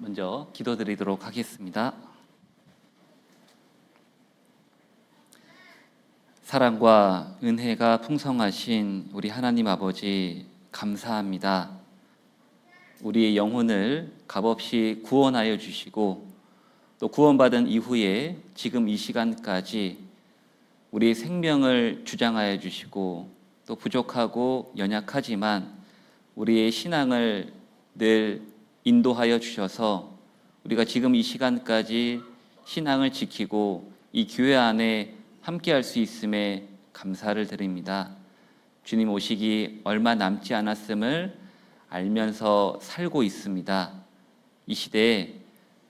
먼저 기도드리도록 하겠습니다. 사랑과 은혜가 풍성하신 우리 하나님 아버지 감사합니다. 우리의 영혼을 값없이 구원하여 주시고 또 구원받은 이후에 지금 이 시간까지 우리의 생명을 주장하여 주시고 또 부족하고 연약하지만 우리의 신앙을 늘 인도하여 주셔서 우리가 지금 이 시간까지 신앙을 지키고 이 교회 안에 함께할 수 있음에 감사를 드립니다. 주님 오시기 얼마 남지 않았음을 알면서 살고 있습니다. 이 시대에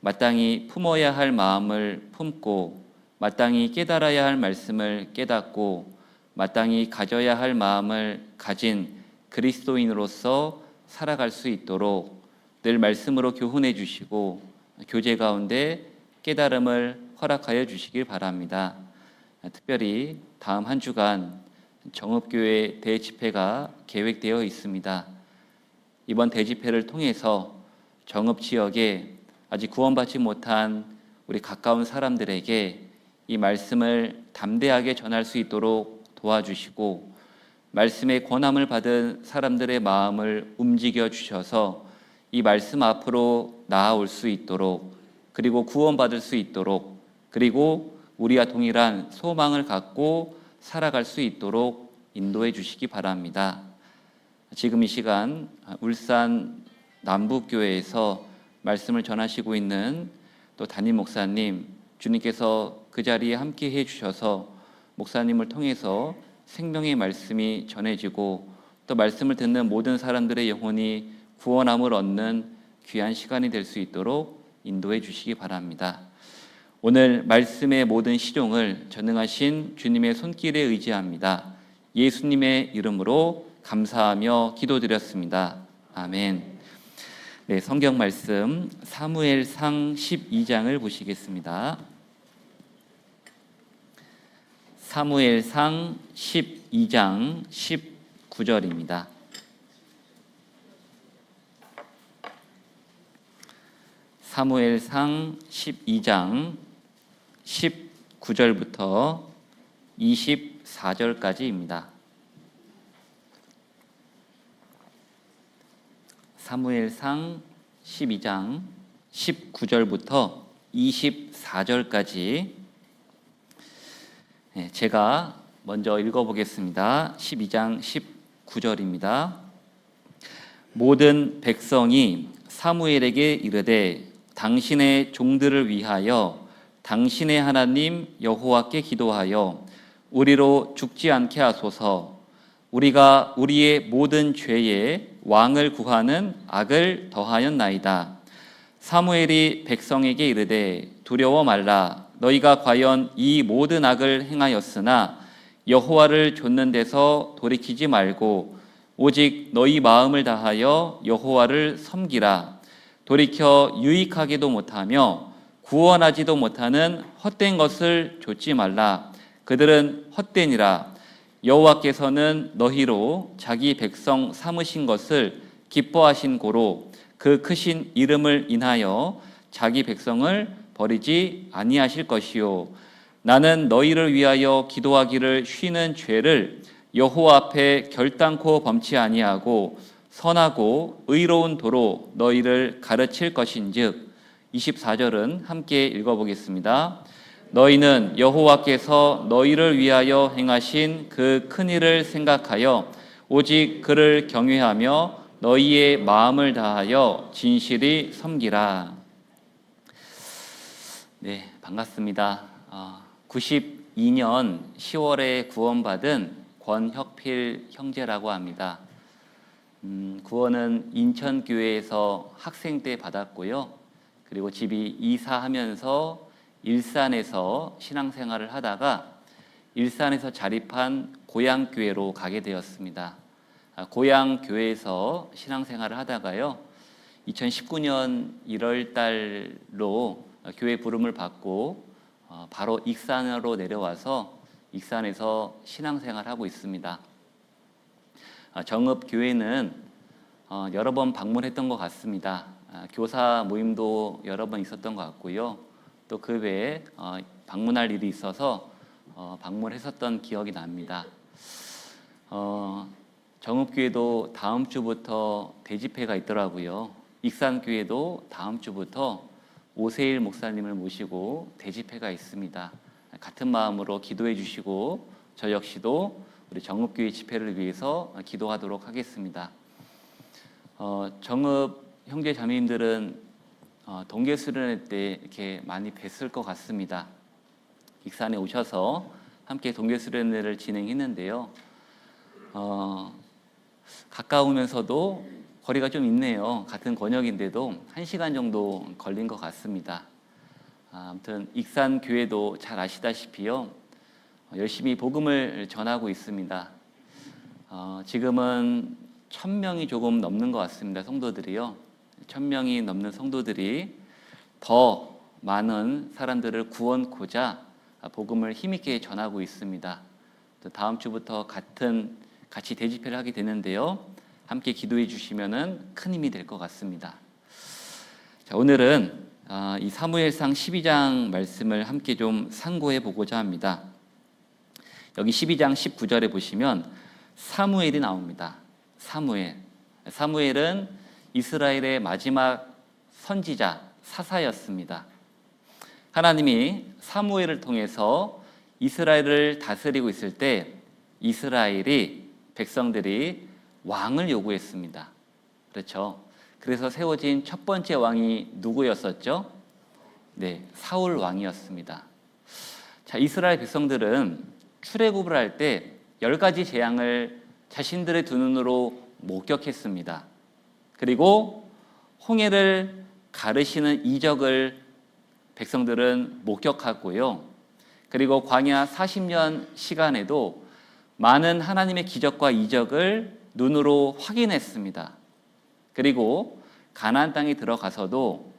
마땅히 품어야 할 마음을 품고 마땅히 깨달아야 할 말씀을 깨닫고 마땅히 가져야 할 마음을 가진 그리스도인으로서 살아갈 수 있도록 늘 말씀으로 교훈해 주시고 교제 가운데 깨달음을 허락하여 주시길 바랍니다. 특별히 다음 한 주간 정읍교회 대집회가 계획되어 있습니다. 이번 대집회를 통해서 정읍 지역에 아직 구원받지 못한 우리 가까운 사람들에게 이 말씀을 담대하게 전할 수 있도록 도와주시고 말씀의 권함을 받은 사람들의 마음을 움직여 주셔서 이 말씀 앞으로 나아올 수 있도록 그리고 구원받을 수 있도록 그리고 우리와 동일한 소망을 갖고 살아갈 수 있도록 인도해 주시기 바랍니다. 지금 이 시간 울산 남북교회에서 말씀을 전하시고 있는 또 담임 목사님 주님께서 그 자리에 함께 해 주셔서 목사님을 통해서 생명의 말씀이 전해지고 또 말씀을 듣는 모든 사람들의 영혼이 구원함을 얻는 귀한 시간이 될 수 있도록 인도해 주시기 바랍니다. 오늘 말씀의 모든 시종을 전능하신 주님의 손길에 의지합니다. 예수님의 이름으로 감사하며 기도드렸습니다. 아멘. 네, 성경 말씀 사무엘상 12장을 보시겠습니다. 사무엘상 12장 19절입니다. 사무엘상 12장 19절부터 24절까지입니다. 사무엘상 12장 19절부터 24절까지 제가 먼저 읽어보겠습니다. 12장 19절입니다. 모든 백성이 사무엘에게 이르되 당신의 종들을 위하여 당신의 하나님 여호와께 기도하여 우리로 죽지 않게 하소서. 우리가 우리의 모든 죄에 왕을 구하는 악을 더하였나이다. 사무엘이 백성에게 이르되 두려워 말라. 너희가 과연 이 모든 악을 행하였으나 여호와를 좇는 데서 돌이키지 말고 오직 너희 마음을 다하여 여호와를 섬기라. 돌이켜 유익하게도 못하며 구원하지도 못하는 헛된 것을 좇지 말라. 그들은 헛되니라. 여호와께서는 너희로 자기 백성 삼으신 것을 기뻐하신 고로 그 크신 이름을 인하여 자기 백성을 버리지 아니하실 것이요. 나는 너희를 위하여 기도하기를 쉬는 죄를 여호와 앞에 결단코 범치 아니하고 선하고 의로운 도로 너희를 가르칠 것인즉 24절은 함께 읽어보겠습니다. 너희는 여호와께서 너희를 위하여 행하신 그 큰 일을 생각하여 오직 그를 경외하며 너희의 마음을 다하여 진실이 섬기라. 네, 반갑습니다. 92년 10월에 구원받은 권혁필 형제라고 합니다. 구원은 인천교회에서 학생 때 받았고요. 그리고 집이 이사하면서 일산에서 신앙생활을 하다가 일산에서 자립한 고향교회로 가게 되었습니다. 고향교회에서 신앙생활을 하다가요. 2019년 1월 달로 교회 부름을 받고 바로 익산으로 내려와서 익산에서 신앙생활하고 있습니다. 정읍 교회는 여러 번 방문했던 것 같습니다. 교사 모임도 여러 번 있었던 것 같고요. 또 그 외에 방문할 일이 있어서 방문했었던 기억이 납니다. 정읍교회도 다음 주부터 대집회가 있더라고요. 익산교회도 다음 주부터 오세일 목사님을 모시고 대집회가 있습니다. 같은 마음으로 기도해 주시고 저 역시도 우리 정읍교회 집회를 위해서 기도하도록 하겠습니다. 정읍 형제 자매님들은 동계 수련회 때 이렇게 많이 뵀을 것 같습니다. 익산에 오셔서 함께 동계 수련회를 진행했는데요. 가까우면서도 거리가 좀 있네요. 같은 권역인데도 1시간 정도 걸린 것 같습니다. 아무튼 익산 교회도 잘 아시다시피요. 열심히 복음을 전하고 있습니다. 지금은 1000명이 조금 넘는 것 같습니다. 성도들이요. 1000명이 넘는 성도들이 더 많은 사람들을 구원코자 복음을 힘있게 전하고 있습니다. 다음 주부터 같이 대집회를 하게 되는데요. 함께 기도해 주시면은 큰 힘이 될 것 같습니다. 자, 오늘은 이 사무엘상 12장 말씀을 함께 좀 상고해 보고자 합니다. 여기 12장 19절에 보시면 사무엘이 나옵니다. 사무엘은 이스라엘의 마지막 선지자 사사였습니다. 하나님이 사무엘을 통해서 이스라엘을 다스리고 있을 때 백성들이 왕을 요구했습니다. 그렇죠? 그래서 세워진 첫 번째 왕이 누구였었죠? 네, 사울 왕이었습니다. 자, 이스라엘 백성들은 출애굽을 할 때 10가지 재앙을 자신들의 두 눈으로 목격했습니다. 그리고 홍해를 가르시는 이적을 백성들은 목격하고요. 그리고 광야 40년 시간에도 많은 하나님의 기적과 이적을 눈으로 확인했습니다. 그리고 가나안 땅에 들어가서도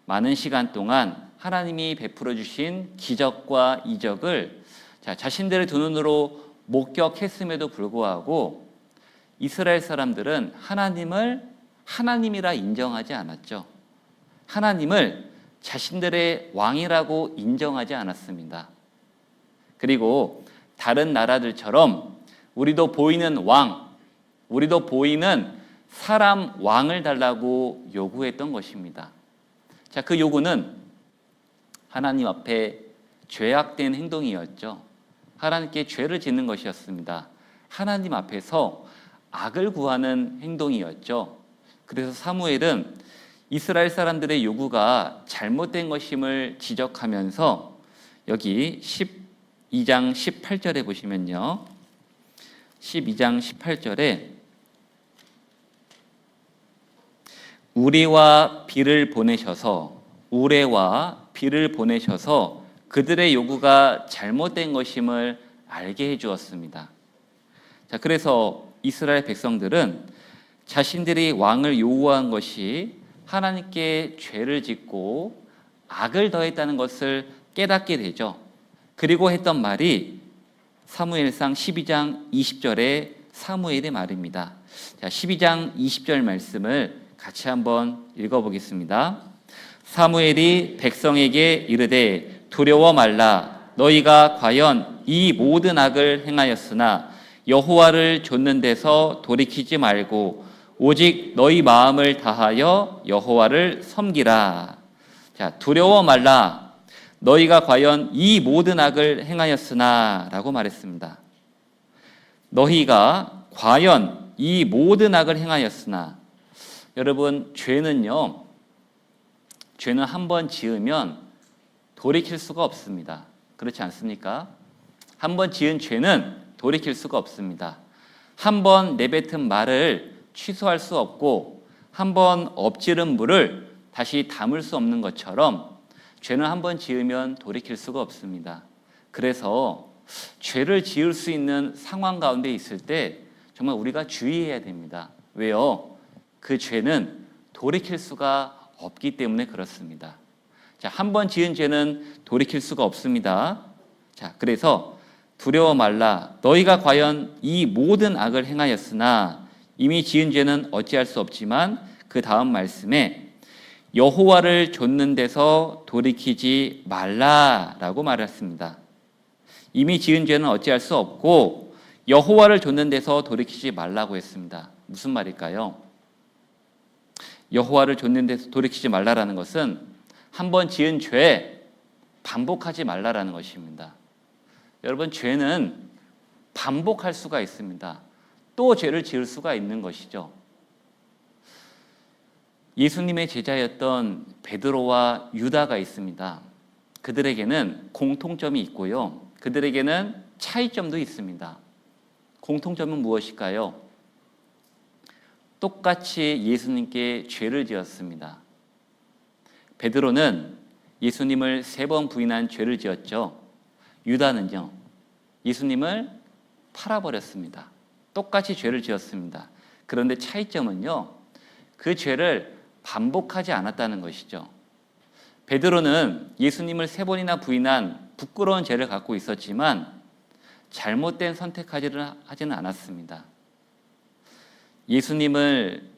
많은 시간 동안 하나님이 베풀어 주신 기적과 이적을 자신들의 두 눈으로 목격했음에도 불구하고 이스라엘 사람들은 하나님을 하나님이라 인정하지 않았죠. 하나님을 자신들의 왕이라고 인정하지 않았습니다. 그리고 다른 나라들처럼 우리도 보이는 왕, 우리도 보이는 사람 왕을 달라고 요구했던 것입니다. 자, 그 요구는 하나님 앞에 죄악된 행동이었죠. 하나님께 죄를 짓는 것이었습니다. 하나님 앞에서 악을 구하는 행동이었죠. 그래서 사무엘은 이스라엘 사람들의 요구가 잘못된 것임을 지적하면서 여기 12장 18절에 보시면요. 12장 18절에 우레와 비를 보내셔서 그들의 요구가 잘못된 것임을 알게 해주었습니다. 자, 그래서 이스라엘 백성들은 자신들이 왕을 요구한 것이 하나님께 죄를 짓고 악을 더했다는 것을 깨닫게 되죠. 그리고 했던 말이 사무엘상 12장 20절의 사무엘의 말입니다. 자, 12장 20절 말씀을 같이 한번 읽어보겠습니다. 사무엘이 백성에게 이르되 두려워 말라. 너희가 과연 이 모든 악을 행하였으나 여호와를 좇는 데서 돌이키지 말고 오직 너희 마음을 다하여 여호와를 섬기라. 자, 두려워 말라. 너희가 과연 이 모든 악을 행하였으나 라고 말했습니다. 너희가 과연 이 모든 악을 행하였으나, 여러분, 죄는 한 번 지으면 돌이킬 수가 없습니다. 그렇지 않습니까? 한 번 지은 죄는 돌이킬 수가 없습니다. 한 번 내뱉은 말을 취소할 수 없고 한 번 엎지른 물을 다시 담을 수 없는 것처럼 죄는 한 번 지으면 돌이킬 수가 없습니다. 그래서 죄를 지을 수 있는 상황 가운데 있을 때 정말 우리가 주의해야 됩니다. 왜요? 그 죄는 돌이킬 수가 없기 때문에 그렇습니다. 자, 한 번 지은 죄는 돌이킬 수가 없습니다. 자, 그래서 두려워 말라. 너희가 과연 이 모든 악을 행하였으나 이미 지은 죄는 어찌할 수 없지만 그 다음 말씀에 여호와를 좇는 데서 돌이키지 말라라고 말했습니다. 이미 지은 죄는 어찌할 수 없고 여호와를 좇는 데서 돌이키지 말라고 했습니다. 무슨 말일까요? 여호와를 좇는 데서 돌이키지 말라라는 것은 한번 지은 죄 반복하지 말라라는 것입니다. 여러분, 죄는 반복할 수가 있습니다. 또 죄를 지을 수가 있는 것이죠. 예수님의 제자였던 베드로와 유다가 있습니다. 그들에게는 공통점이 있고요. 그들에게는 차이점도 있습니다. 공통점은 무엇일까요? 똑같이 예수님께 죄를 지었습니다. 베드로는 예수님을 3번 부인한 죄를 지었죠. 유다는요, 예수님을 팔아버렸습니다. 똑같이 죄를 지었습니다. 그런데 차이점은요, 그 죄를 반복하지 않았다는 것이죠. 베드로는 예수님을 3번이나 부인한 부끄러운 죄를 갖고 있었지만 잘못된 선택하지는 않았습니다. 예수님을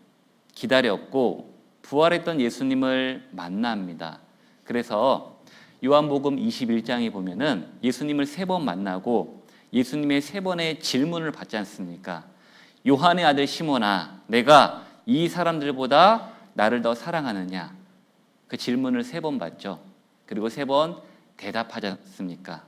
기다렸고 부활했던 예수님을 만납니다. 그래서 요한복음 21장에 보면은 예수님을 3번 만나고 예수님의 3번의 질문을 받지 않습니까? 요한의 아들 시몬아, 내가 이 사람들보다 나를 더 사랑하느냐? 그 질문을 3번 받죠. 그리고 3번 대답하지 않습니까?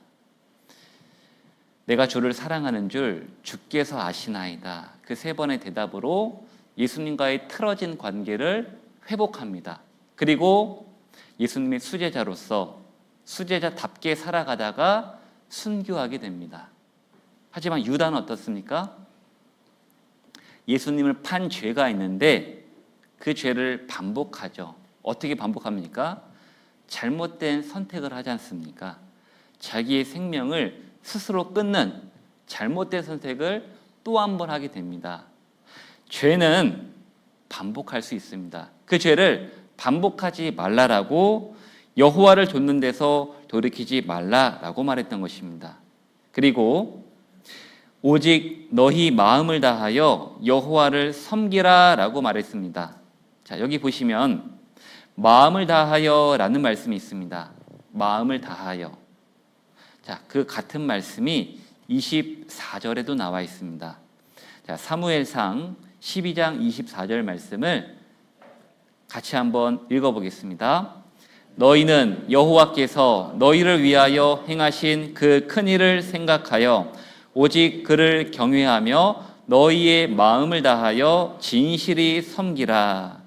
내가 주를 사랑하는 줄 주께서 아시나이다. 그 3번의 대답으로 예수님과의 틀어진 관계를 회복합니다. 그리고 예수님의 수제자로서 수제자답게 살아가다가 순교하게 됩니다. 하지만 유다는 어떻습니까? 예수님을 판 죄가 있는데 그 죄를 반복하죠. 어떻게 반복합니까? 잘못된 선택을 하지 않습니까? 자기의 생명을 스스로 끊는 잘못된 선택을 또 한 번 하게 됩니다. 죄는 반복할 수 있습니다. 그 죄를 반복하지 말라라고 여호와를 좇는 데서 돌이키지 말라라고 말했던 것입니다. 그리고 오직 너희 마음을 다하여 여호와를 섬기라라고 말했습니다. 자, 여기 보시면 마음을 다하여라는 말씀이 있습니다. 마음을 다하여. 자, 그 같은 말씀이 24절에도 나와 있습니다. 자, 사무엘상 12장 24절 말씀을 같이 한번 읽어보겠습니다. 너희는 여호와께서 너희를 위하여 행하신 그 큰 일을 생각하여 오직 그를 경외하며 너희의 마음을 다하여 진실이 섬기라.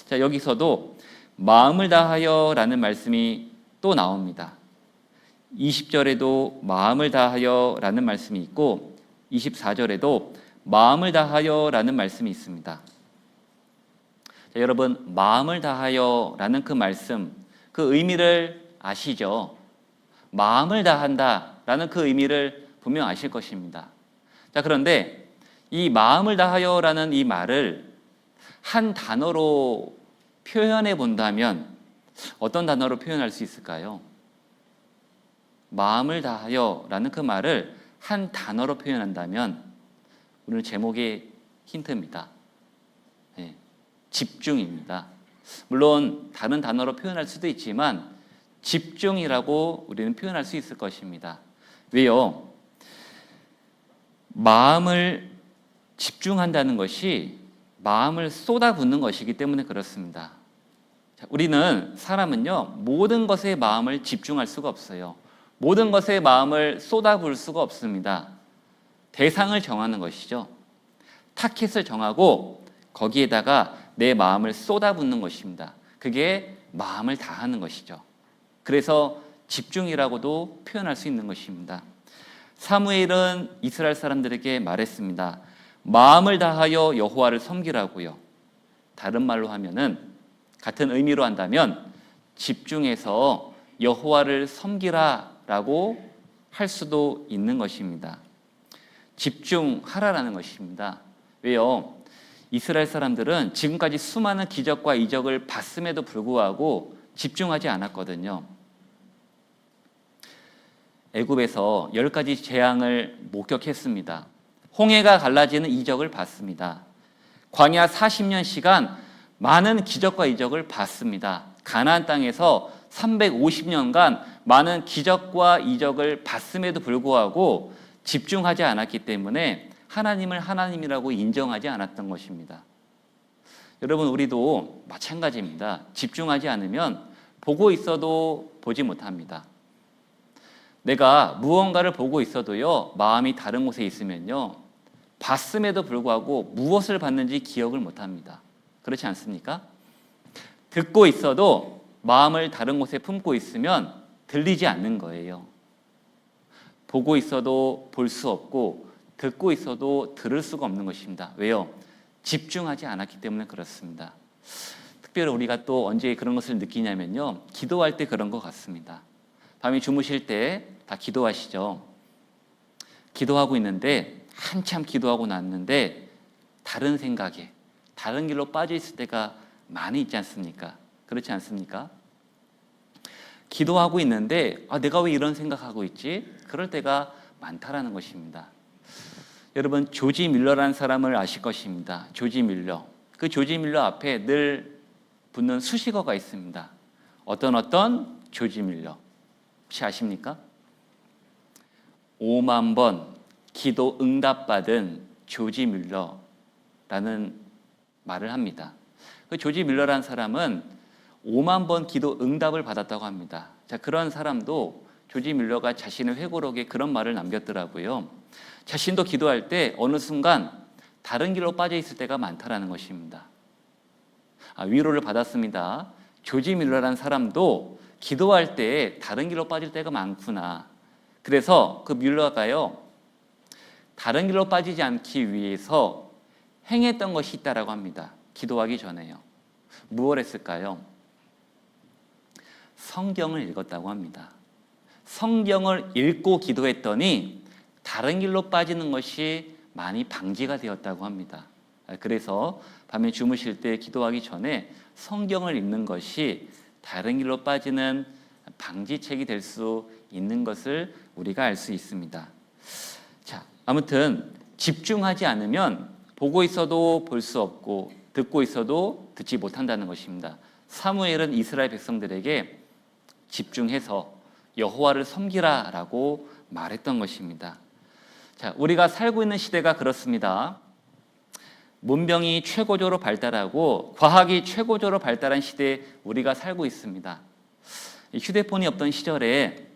자, 여기서도 마음을 다하여라는 말씀이 또 나옵니다. 20절에도 마음을 다하여라는 말씀이 있고 24절에도 마음을 다하여라는 말씀이 있습니다. 자, 여러분, 마음을 다하여라는 그 말씀, 그 의미를 아시죠? 마음을 다한다라는 그 의미를 분명 아실 것입니다. 자, 그런데 이 마음을 다하여라는 이 말을 한 단어로 표현해 본다면 어떤 단어로 표현할 수 있을까요? 마음을 다하여라는 그 말을 한 단어로 표현한다면 오늘 제목의 힌트입니다. 네, 집중입니다. 물론 다른 단어로 표현할 수도 있지만 집중이라고 우리는 표현할 수 있을 것입니다. 왜요? 마음을 집중한다는 것이 마음을 쏟아붓는 것이기 때문에 그렇습니다. 자, 우리는 사람은요, 모든 것에 마음을 집중할 수가 없어요. 모든 것에 마음을 쏟아부을 수가 없습니다. 대상을 정하는 것이죠. 타켓을 정하고 거기에다가 내 마음을 쏟아붓는 것입니다. 그게 마음을 다하는 것이죠. 그래서 집중이라고도 표현할 수 있는 것입니다. 사무엘은 이스라엘 사람들에게 말했습니다. 마음을 다하여 여호와를 섬기라고요. 다른 말로 하면은, 같은 의미로 한다면 집중해서 여호와를 섬기라라고 할 수도 있는 것입니다. 집중하라라는 것입니다. 왜요? 이스라엘 사람들은 지금까지 수많은 기적과 이적을 봤음에도 불구하고 집중하지 않았거든요. 애굽에서 10가지 재앙을 목격했습니다. 홍해가 갈라지는 이적을 봤습니다. 광야 40년 시간 많은 기적과 이적을 봤습니다. 가나안 땅에서 350년간 많은 기적과 이적을 봤음에도 불구하고 집중하지 않았기 때문에 하나님을 하나님이라고 인정하지 않았던 것입니다. 여러분, 우리도 마찬가지입니다. 집중하지 않으면 보고 있어도 보지 못합니다. 내가 무언가를 보고 있어도요, 마음이 다른 곳에 있으면요, 봤음에도 불구하고 무엇을 봤는지 기억을 못합니다. 그렇지 않습니까? 듣고 있어도 마음을 다른 곳에 품고 있으면 들리지 않는 거예요. 보고 있어도 볼 수 없고 듣고 있어도 들을 수가 없는 것입니다. 왜요? 집중하지 않았기 때문에 그렇습니다. 특별히 우리가 또 언제 그런 것을 느끼냐면요, 기도할 때 그런 것 같습니다. 밤에 주무실 때 다 기도하시죠. 기도하고 있는데 한참 기도하고 났는데 다른 생각에, 다른 길로 빠져 있을 때가 많이 있지 않습니까? 그렇지 않습니까? 기도하고 있는데 내가 왜 이런 생각하고 있지? 그럴 때가 많다라는 것입니다. 여러분, 조지 밀러라는 사람을 아실 것입니다. 조지 밀러. 그 조지 밀러 앞에 늘 붙는 수식어가 있습니다. 어떤 조지 밀러. 혹시 아십니까? 5만 번 기도 응답받은 조지 밀러라는 말을 합니다. 그 조지 밀러라는 사람은 5만 번 기도 응답을 받았다고 합니다. 자, 그런 사람도 조지 밀러가 자신의 회고록에 그런 말을 남겼더라고요. 자신도 기도할 때 어느 순간 다른 길로 빠져 있을 때가 많다라는 것입니다. 위로를 받았습니다. 조지 밀러라는 사람도 기도할 때 다른 길로 빠질 때가 많구나. 그래서 그 밀러가요, 다른 길로 빠지지 않기 위해서 행했던 것이 있다라고 합니다. 기도하기 전에요. 무엇을 했을까요? 성경을 읽었다고 합니다. 성경을 읽고 기도했더니 다른 길로 빠지는 것이 많이 방지가 되었다고 합니다. 그래서 밤에 주무실 때 기도하기 전에 성경을 읽는 것이 다른 길로 빠지는 방지책이 될 수 있는 것을 우리가 알 수 있습니다. 자, 아무튼 집중하지 않으면 보고 있어도 볼 수 없고 듣고 있어도 듣지 못한다는 것입니다. 사무엘은 이스라엘 백성들에게 집중해서 여호와를 섬기라라고 말했던 것입니다. 자, 우리가 살고 있는 시대가 그렇습니다. 문명이 최고조로 발달하고 과학이 최고조로 발달한 시대에 우리가 살고 있습니다. 휴대폰이 없던 시절에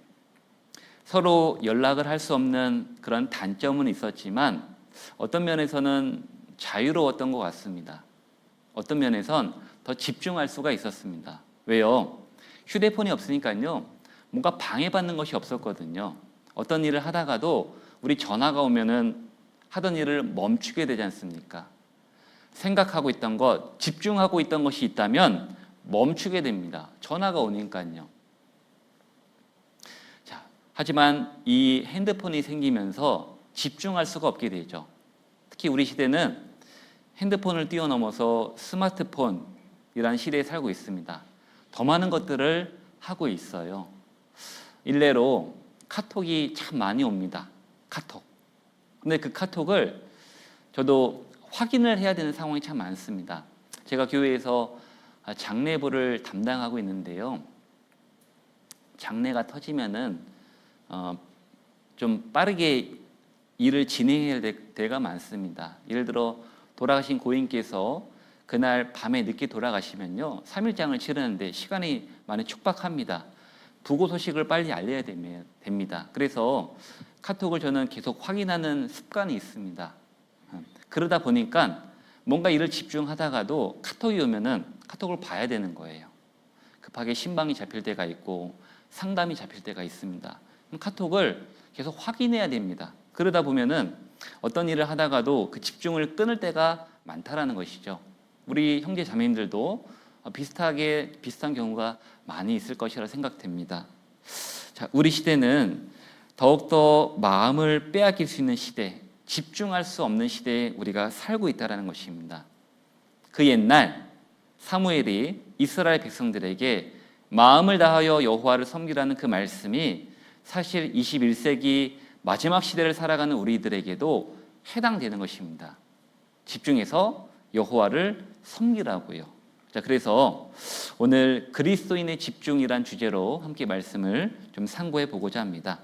서로 연락을 할 수 없는 그런 단점은 있었지만 어떤 면에서는 자유로웠던 것 같습니다. 어떤 면에선 더 집중할 수가 있었습니다. 왜요? 휴대폰이 없으니까요, 뭔가 방해받는 것이 없었거든요. 어떤 일을 하다가도 우리 전화가 오면은 하던 일을 멈추게 되지 않습니까? 생각하고 있던 것, 집중하고 있던 것이 있다면 멈추게 됩니다. 전화가 오니까요. 자, 하지만 이 핸드폰이 생기면서 집중할 수가 없게 되죠. 특히 우리 시대는 핸드폰을 뛰어넘어서 스마트폰이라는 시대에 살고 있습니다. 더 많은 것들을 하고 있어요. 일례로 카톡이 참 많이 옵니다. 카톡. 근데 그 카톡을 저도 확인을 해야 되는 상황이 참 많습니다. 제가 교회에서 장례부를 담당하고 있는데요. 장례가 터지면은 좀 빠르게 일을 진행해야 될 때가 많습니다. 예를 들어 돌아가신 고인께서 그날 밤에 늦게 돌아가시면요, 3일장을 치르는데 시간이 많이 촉박합니다. 부고 소식을 빨리 알려야 됩니다. 그래서 카톡을 저는 계속 확인하는 습관이 있습니다. 그러다 보니까 뭔가 일을 집중하다가도 카톡이 오면은 카톡을 봐야 되는 거예요. 급하게 신방이 잡힐 때가 있고 상담이 잡힐 때가 있습니다. 그럼 카톡을 계속 확인해야 됩니다. 그러다 보면은 어떤 일을 하다가도 그 집중을 끊을 때가 많다라는 것이죠. 우리 형제 자매님들도 비슷한 경우가 많이 있을 것이라 생각됩니다. 자, 우리 시대는 더욱더 마음을 빼앗길 수 있는 시대, 집중할 수 없는 시대에 우리가 살고 있다는 것입니다. 그 옛날 사무엘이 이스라엘 백성들에게 마음을 다하여 여호와를 섬기라는 그 말씀이 사실 21세기 마지막 시대를 살아가는 우리들에게도 해당되는 것입니다. 집중해서 여호와를 섬기라고요. 자, 그래서 오늘 그리스도인의 집중이란 주제로 함께 말씀을 좀 상고해 보고자 합니다.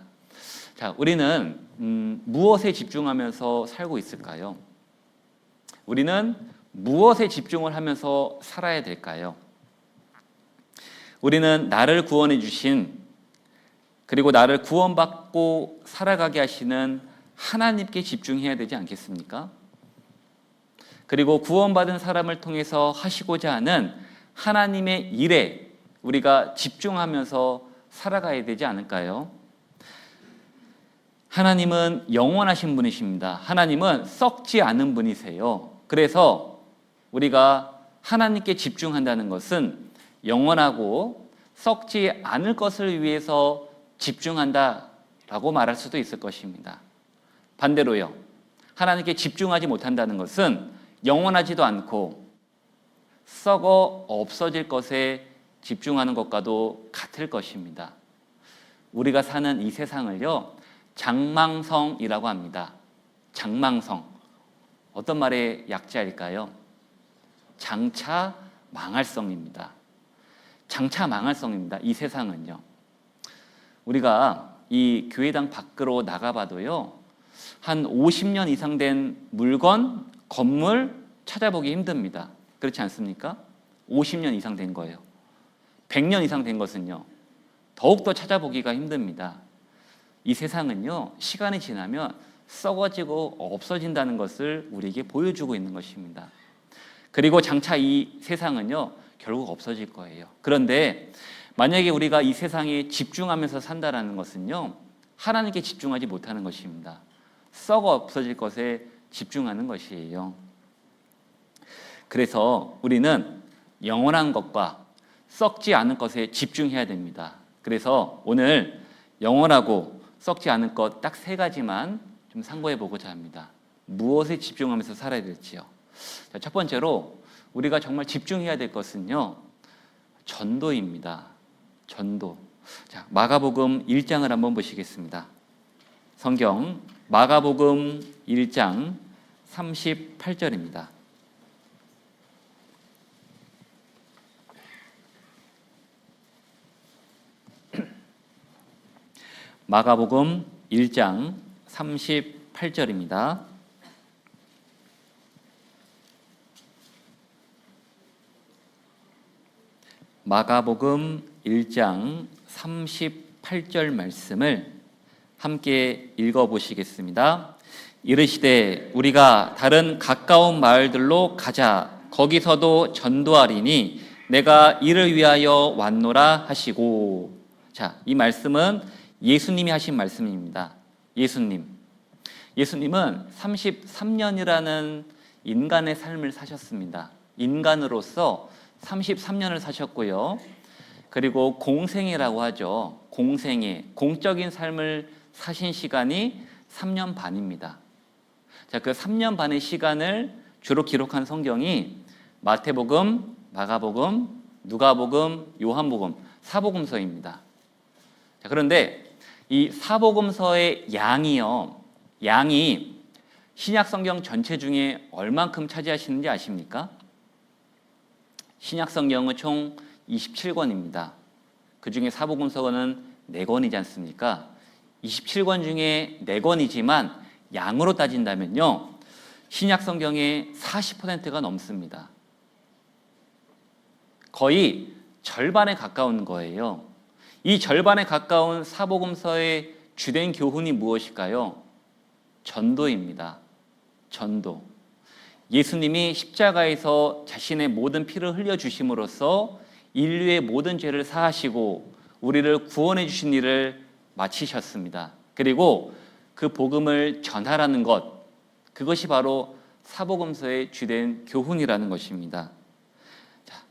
자, 우리는 무엇에 집중하면서 살고 있을까요? 우리는 무엇에 집중을 하면서 살아야 될까요? 우리는 나를 구원해 주신, 그리고 나를 구원받고 살아가게 하시는 하나님께 집중해야 되지 않겠습니까? 그리고 구원받은 사람을 통해서 하시고자 하는 하나님의 일에 우리가 집중하면서 살아가야 되지 않을까요? 하나님은 영원하신 분이십니다. 하나님은 썩지 않은 분이세요. 그래서 우리가 하나님께 집중한다는 것은 영원하고 썩지 않을 것을 위해서 집중한다라고 말할 수도 있을 것입니다. 반대로요, 하나님께 집중하지 못한다는 것은 영원하지도 않고 썩어 없어질 것에 집중하는 것과도 같을 것입니다. 우리가 사는 이 세상을요, 장망성이라고 합니다. 장망성. 어떤 말의 약자일까요? 장차 망할성입니다. 장차 망할성입니다. 이 세상은요. 우리가 이 교회당 밖으로 나가봐도요, 한 50년 이상 된 물건, 건물 찾아보기 힘듭니다. 그렇지 않습니까? 50년 이상 된 거예요. 100년 이상 된 것은요, 더욱더 찾아보기가 힘듭니다. 이 세상은요, 시간이 지나면 썩어지고 없어진다는 것을 우리에게 보여주고 있는 것입니다. 그리고 장차 이 세상은요, 결국 없어질 거예요. 그런데 만약에 우리가 이 세상에 집중하면서 산다는 것은요, 하나님께 집중하지 못하는 것입니다. 썩어 없어질 것에 집중하는 것이에요. 그래서 우리는 영원한 것과 썩지 않을 것에 집중해야 됩니다. 그래서 오늘 영원하고 썩지 않을 것 딱 3가지만 좀 상고해 보고자 합니다. 무엇에 집중하면서 살아야 될지요. 자, 첫 번째로 우리가 정말 집중해야 될 것은요, 전도입니다. 전도. 자, 마가복음 1장을 한번 보시겠습니다. 성경 마가복음 1장 38절입니다. 마가복음 1장 38절입니다. 마가복음 1장 38절 말씀을 함께 읽어보시겠습니다. 이르시되 우리가 다른 가까운 마을들로 가자. 거기서도 전도하리니 내가 이를 위하여 왔노라 하시고. 자, 이 말씀은 예수님이 하신 말씀입니다. 예수님은 33년이라는 인간의 삶을 사셨습니다. 인간으로서 33년을 사셨고요. 그리고 공생애라고 하죠. 공생애, 공적인 삶을 사신 시간이 3년 반입니다. 자, 그 3년 반의 시간을 주로 기록한 성경이 마태복음, 마가복음, 누가복음, 요한복음, 사복음서입니다. 자, 그런데 이 사복음서의 양이 신약성경 전체 중에 얼만큼 차지하시는지 아십니까? 신약성경은 총 27권입니다. 그 중에 사복음서는 4권이지 않습니까? 27권 중에 4권이지만 양으로 따진다면요, 신약성경의 40%가 넘습니다. 거의 절반에 가까운 거예요. 이 절반에 가까운 사복음서의 주된 교훈이 무엇일까요? 전도입니다. 전도. 예수님이 십자가에서 자신의 모든 피를 흘려주심으로써 인류의 모든 죄를 사하시고 우리를 구원해 주신 일을 마치셨습니다. 그리고 그 복음을 전하라는 것, 그것이 바로 사복음서의 주된 교훈이라는 것입니다. 자,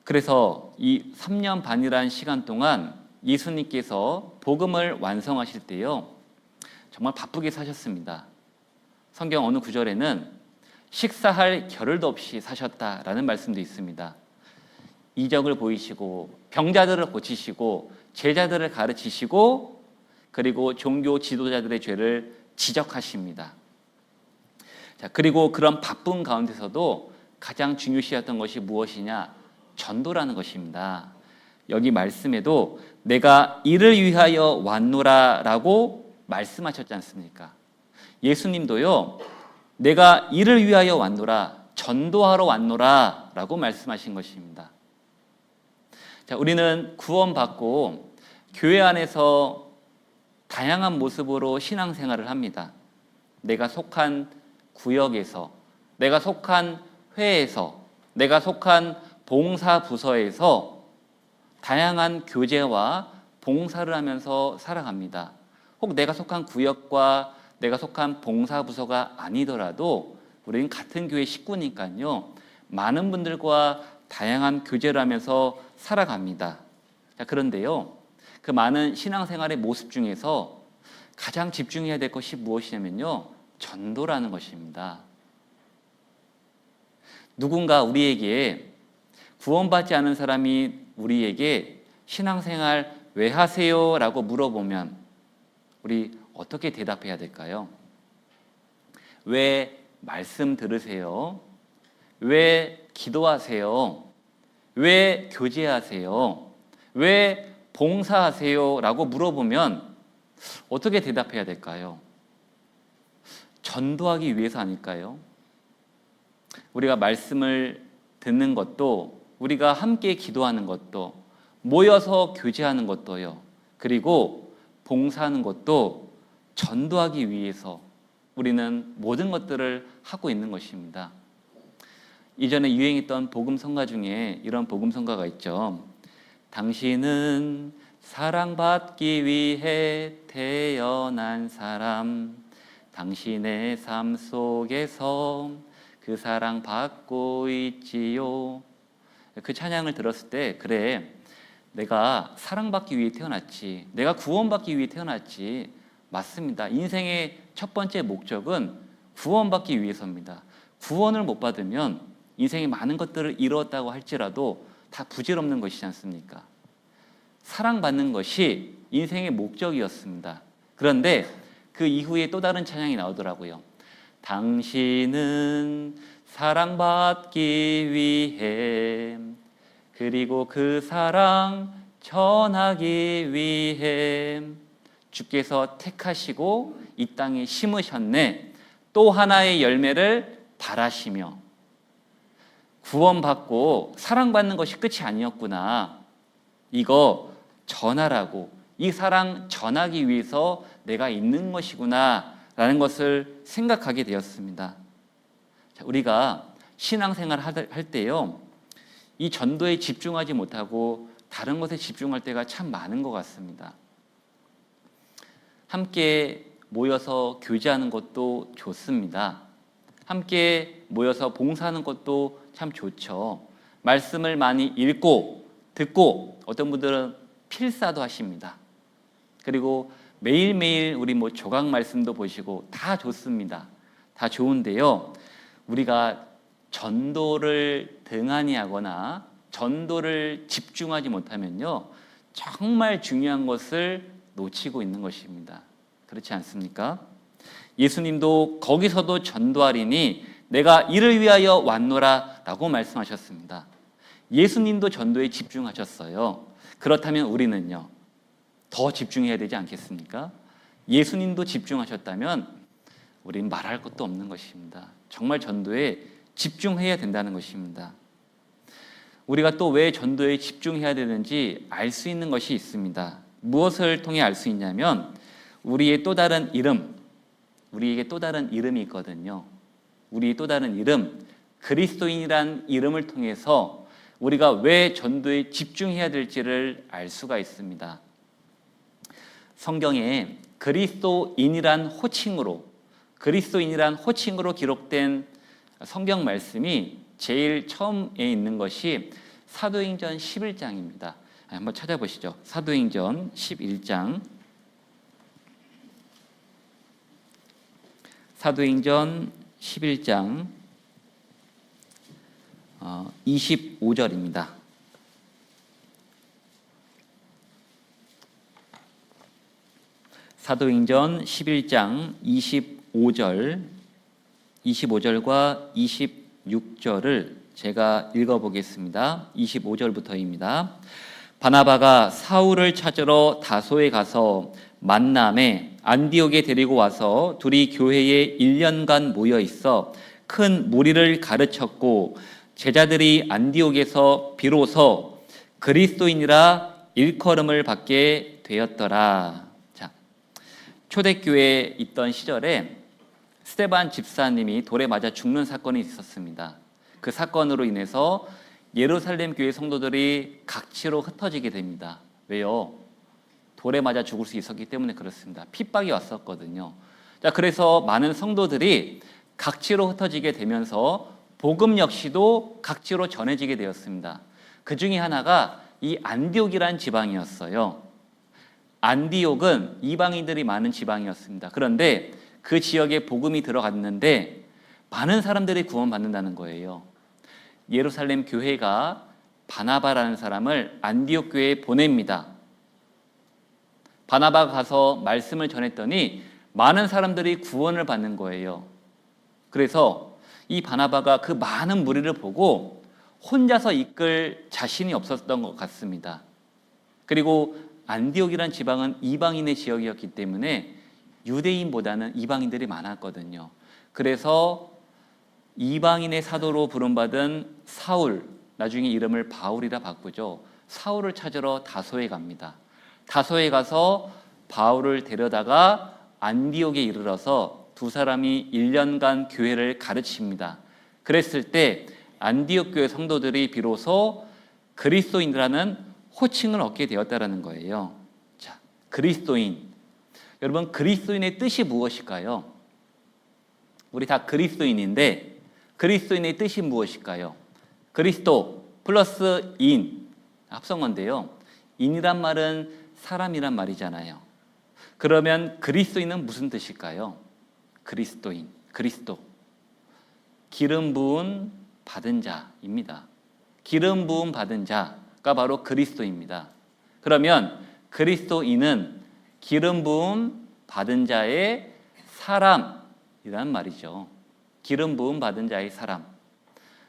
그래서 이 3년 반이라는 시간 동안 예수님께서 복음을 완성하실 때요, 정말 바쁘게 사셨습니다. 성경 어느 구절에는 식사할 겨를도 없이 사셨다라는 말씀도 있습니다. 이적을 보이시고 병자들을 고치시고 제자들을 가르치시고 그리고 종교 지도자들의 죄를 지적하십니다. 자, 그리고 그런 바쁜 가운데서도 가장 중요시했던 것이 무엇이냐? 전도라는 것입니다. 여기 말씀에도 내가 이를 위하여 왔노라 라고 말씀하셨지 않습니까? 예수님도요, 내가 이를 위하여 왔노라, 전도하러 왔노라 라고 말씀하신 것입니다. 자, 우리는 구원받고 교회 안에서 다양한 모습으로 신앙생활을 합니다. 내가 속한 구역에서, 내가 속한 회에서, 내가 속한 봉사부서에서 다양한 교제와 봉사를 하면서 살아갑니다. 혹 내가 속한 구역과 내가 속한 봉사부서가 아니더라도 우리는 같은 교회 식구니까요, 많은 분들과 다양한 교제를 하면서 살아갑니다. 자, 그런데요, 그 많은 신앙생활의 모습 중에서 가장 집중해야 될 것이 무엇이냐면요, 전도라는 것입니다. 누군가 우리에게, 구원받지 않은 사람이 우리에게 신앙생활 왜 하세요? 라고 물어보면 우리 어떻게 대답해야 될까요? 왜 말씀 들으세요? 왜 기도하세요? 왜 교제하세요? 왜 봉사하세요? 라고 물어보면 어떻게 대답해야 될까요? 전도하기 위해서 아닐까요? 우리가 말씀을 듣는 것도, 우리가 함께 기도하는 것도, 모여서 교제하는 것도요, 그리고 봉사하는 것도 전도하기 위해서 우리는 모든 것들을 하고 있는 것입니다. 이전에 유행했던 복음성가 중에 이런 복음성가가 있죠. 당신은 사랑받기 위해 태어난 사람, 당신의 삶 속에서 그 사랑 받고 있지요. 그 찬양을 들었을 때, 그래, 내가 사랑받기 위해 태어났지, 내가 구원받기 위해 태어났지. 맞습니다. 인생의 첫 번째 목적은 구원받기 위해서입니다. 구원을 못 받으면 인생의 많은 것들을 이루었다고 할지라도 다 부질없는 것이지 않습니까? 사랑받는 것이 인생의 목적이었습니다. 그런데 그 이후에 또 다른 찬양이 나오더라고요. 당신은 사랑받기 위해, 그리고 그 사랑 전하기 위해 주께서 택하시고 이 땅에 심으셨네. 또 하나의 열매를 바라시며, 구원받고 사랑받는 것이 끝이 아니었구나, 이거 전하라고, 이 사랑 전하기 위해서 내가 있는 것이구나 라는 것을 생각하게 되었습니다. 자, 우리가 신앙생활 할 때요, 이 전도에 집중하지 못하고 다른 것에 집중할 때가 참 많은 것 같습니다. 함께 모여서 교제하는 것도 좋습니다. 함께 모여서 봉사하는 것도 참 좋죠. 말씀을 많이 읽고 듣고, 어떤 분들은 필사도 하십니다. 그리고 매일매일 우리 조각 말씀도 보시고 다 좋습니다. 다 좋은데요, 우리가 전도를 등한히 하거나 전도를 집중하지 못하면요, 정말 중요한 것을 놓치고 있는 것입니다. 그렇지 않습니까? 예수님도 거기서도 전도하리니 내가 이를 위하여 왔노라 라고 말씀하셨습니다. 예수님도 전도에 집중하셨어요. 그렇다면 우리는요, 더 집중해야 되지 않겠습니까? 예수님도 집중하셨다면 우리는 말할 것도 없는 것입니다. 정말 전도에 집중해야 된다는 것입니다. 우리가 또 왜 전도에 집중해야 되는지 알 수 있는 것이 있습니다. 무엇을 통해 알 수 있냐면, 우리의 또 다른 이름, 우리에게 또 다른 이름이 있거든요. 우리의 또 다른 이름, 그리스도인이란 이름을 통해서 우리가 왜 전도에 집중해야 될지를 알 수가 있습니다. 성경에 그리스도인이란 호칭으로 기록된 성경 말씀이 제일 처음에 있는 것이 사도행전 11장입니다. 한번 찾아보시죠. 사도행전 11장. 사도행전 11장 25절입니다. 사도행전 11장 25절과 6절을 제가 읽어보겠습니다. 25절부터입니다. 바나바가 사울을 찾으러 다소에 가서 만남에 안디옥에 데리고 와서 둘이 교회에 1년간 모여 있어 큰 무리를 가르쳤고 제자들이 안디옥에서 비로소 그리스도인이라 일컬음을 받게 되었더라. 자, 초대교회에 있던 시절에 스데반 집사님이 돌에 맞아 죽는 사건이 있었습니다. 그 사건으로 인해서 예루살렘 교회 성도들이 각지로 흩어지게 됩니다. 왜요? 돌에 맞아 죽을 수 있었기 때문에 그렇습니다. 핍박이 왔었거든요. 자, 그래서 많은 성도들이 각지로 흩어지게 되면서 복음 역시도 각지로 전해지게 되었습니다. 그 중에 하나가 이 안디옥이라는 지방이었어요. 안디옥은 이방인들이 많은 지방이었습니다. 그런데 그 지역에 복음이 들어갔는데 많은 사람들이 구원받는다는 거예요. 예루살렘 교회가 바나바라는 사람을 안디옥 교회에 보냅니다. 바나바가 가서 말씀을 전했더니 많은 사람들이 구원을 받는 거예요. 그래서 이 바나바가 그 많은 무리를 보고 혼자서 이끌 자신이 없었던 것 같습니다. 그리고 안디옥이라는 지방은 이방인의 지역이었기 때문에 유대인보다는 이방인들이 많았거든요. 그래서 이방인의 사도로 부름받은 사울, 나중에 이름을 바울이라 바꾸죠. 사울을 찾으러 다소에 갑니다. 다소에 가서 바울을 데려다가 안디옥에 이르러서 두 사람이 1년간 교회를 가르칩니다. 그랬을 때 안디옥 교회 성도들이 비로소 그리스도인이라는 호칭을 얻게 되었다는 거예요. 자, 그리스도인. 여러분, 그리스도인의 뜻이 무엇일까요? 우리 다 그리스도인인데 그리스도인의 뜻이 무엇일까요? 그리스도 플러스 인, 합성어인데요. 인이란 말은 사람이란 말이잖아요. 그러면 그리스도인은 무슨 뜻일까요? 그리스도인, 그리스도. 기름 부은 받은 자입니다. 기름 부음 받은 자가 바로 그리스도입니다. 그러면 그리스도인은 기름 부음 받은 자의 사람이란 말이죠. 기름 부음 받은 자의 사람.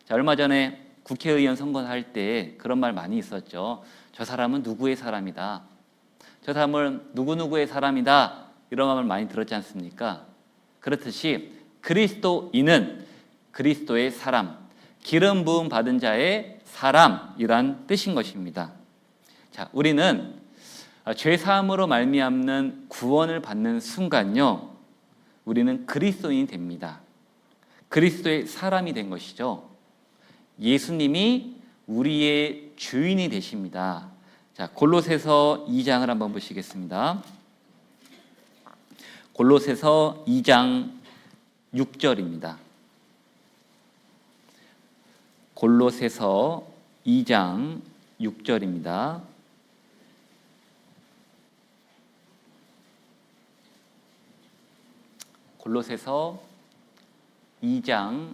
자, 얼마 전에 국회의원 선거할 때 그런 말 많이 있었죠. 저 사람은 누구의 사람이다. 저 사람은 누구누구의 사람이다. 이런 말을 많이 들었지 않습니까? 그렇듯이 그리스도인은 그리스도의 사람, 기름 부음 받은 자의 사람이란 뜻인 것입니다. 자, 우리는 죄 사함으로 말미암는 구원을 받는 순간요, 우리는 그리스도인이 됩니다. 그리스도의 사람이 된 것이죠. 예수님이 우리의 주인이 되십니다. 자, 골로새서 2장을 한번 보시겠습니다. 골로새서 2장 6절입니다. 골로새서 2장 6절입니다. 골로새서 2장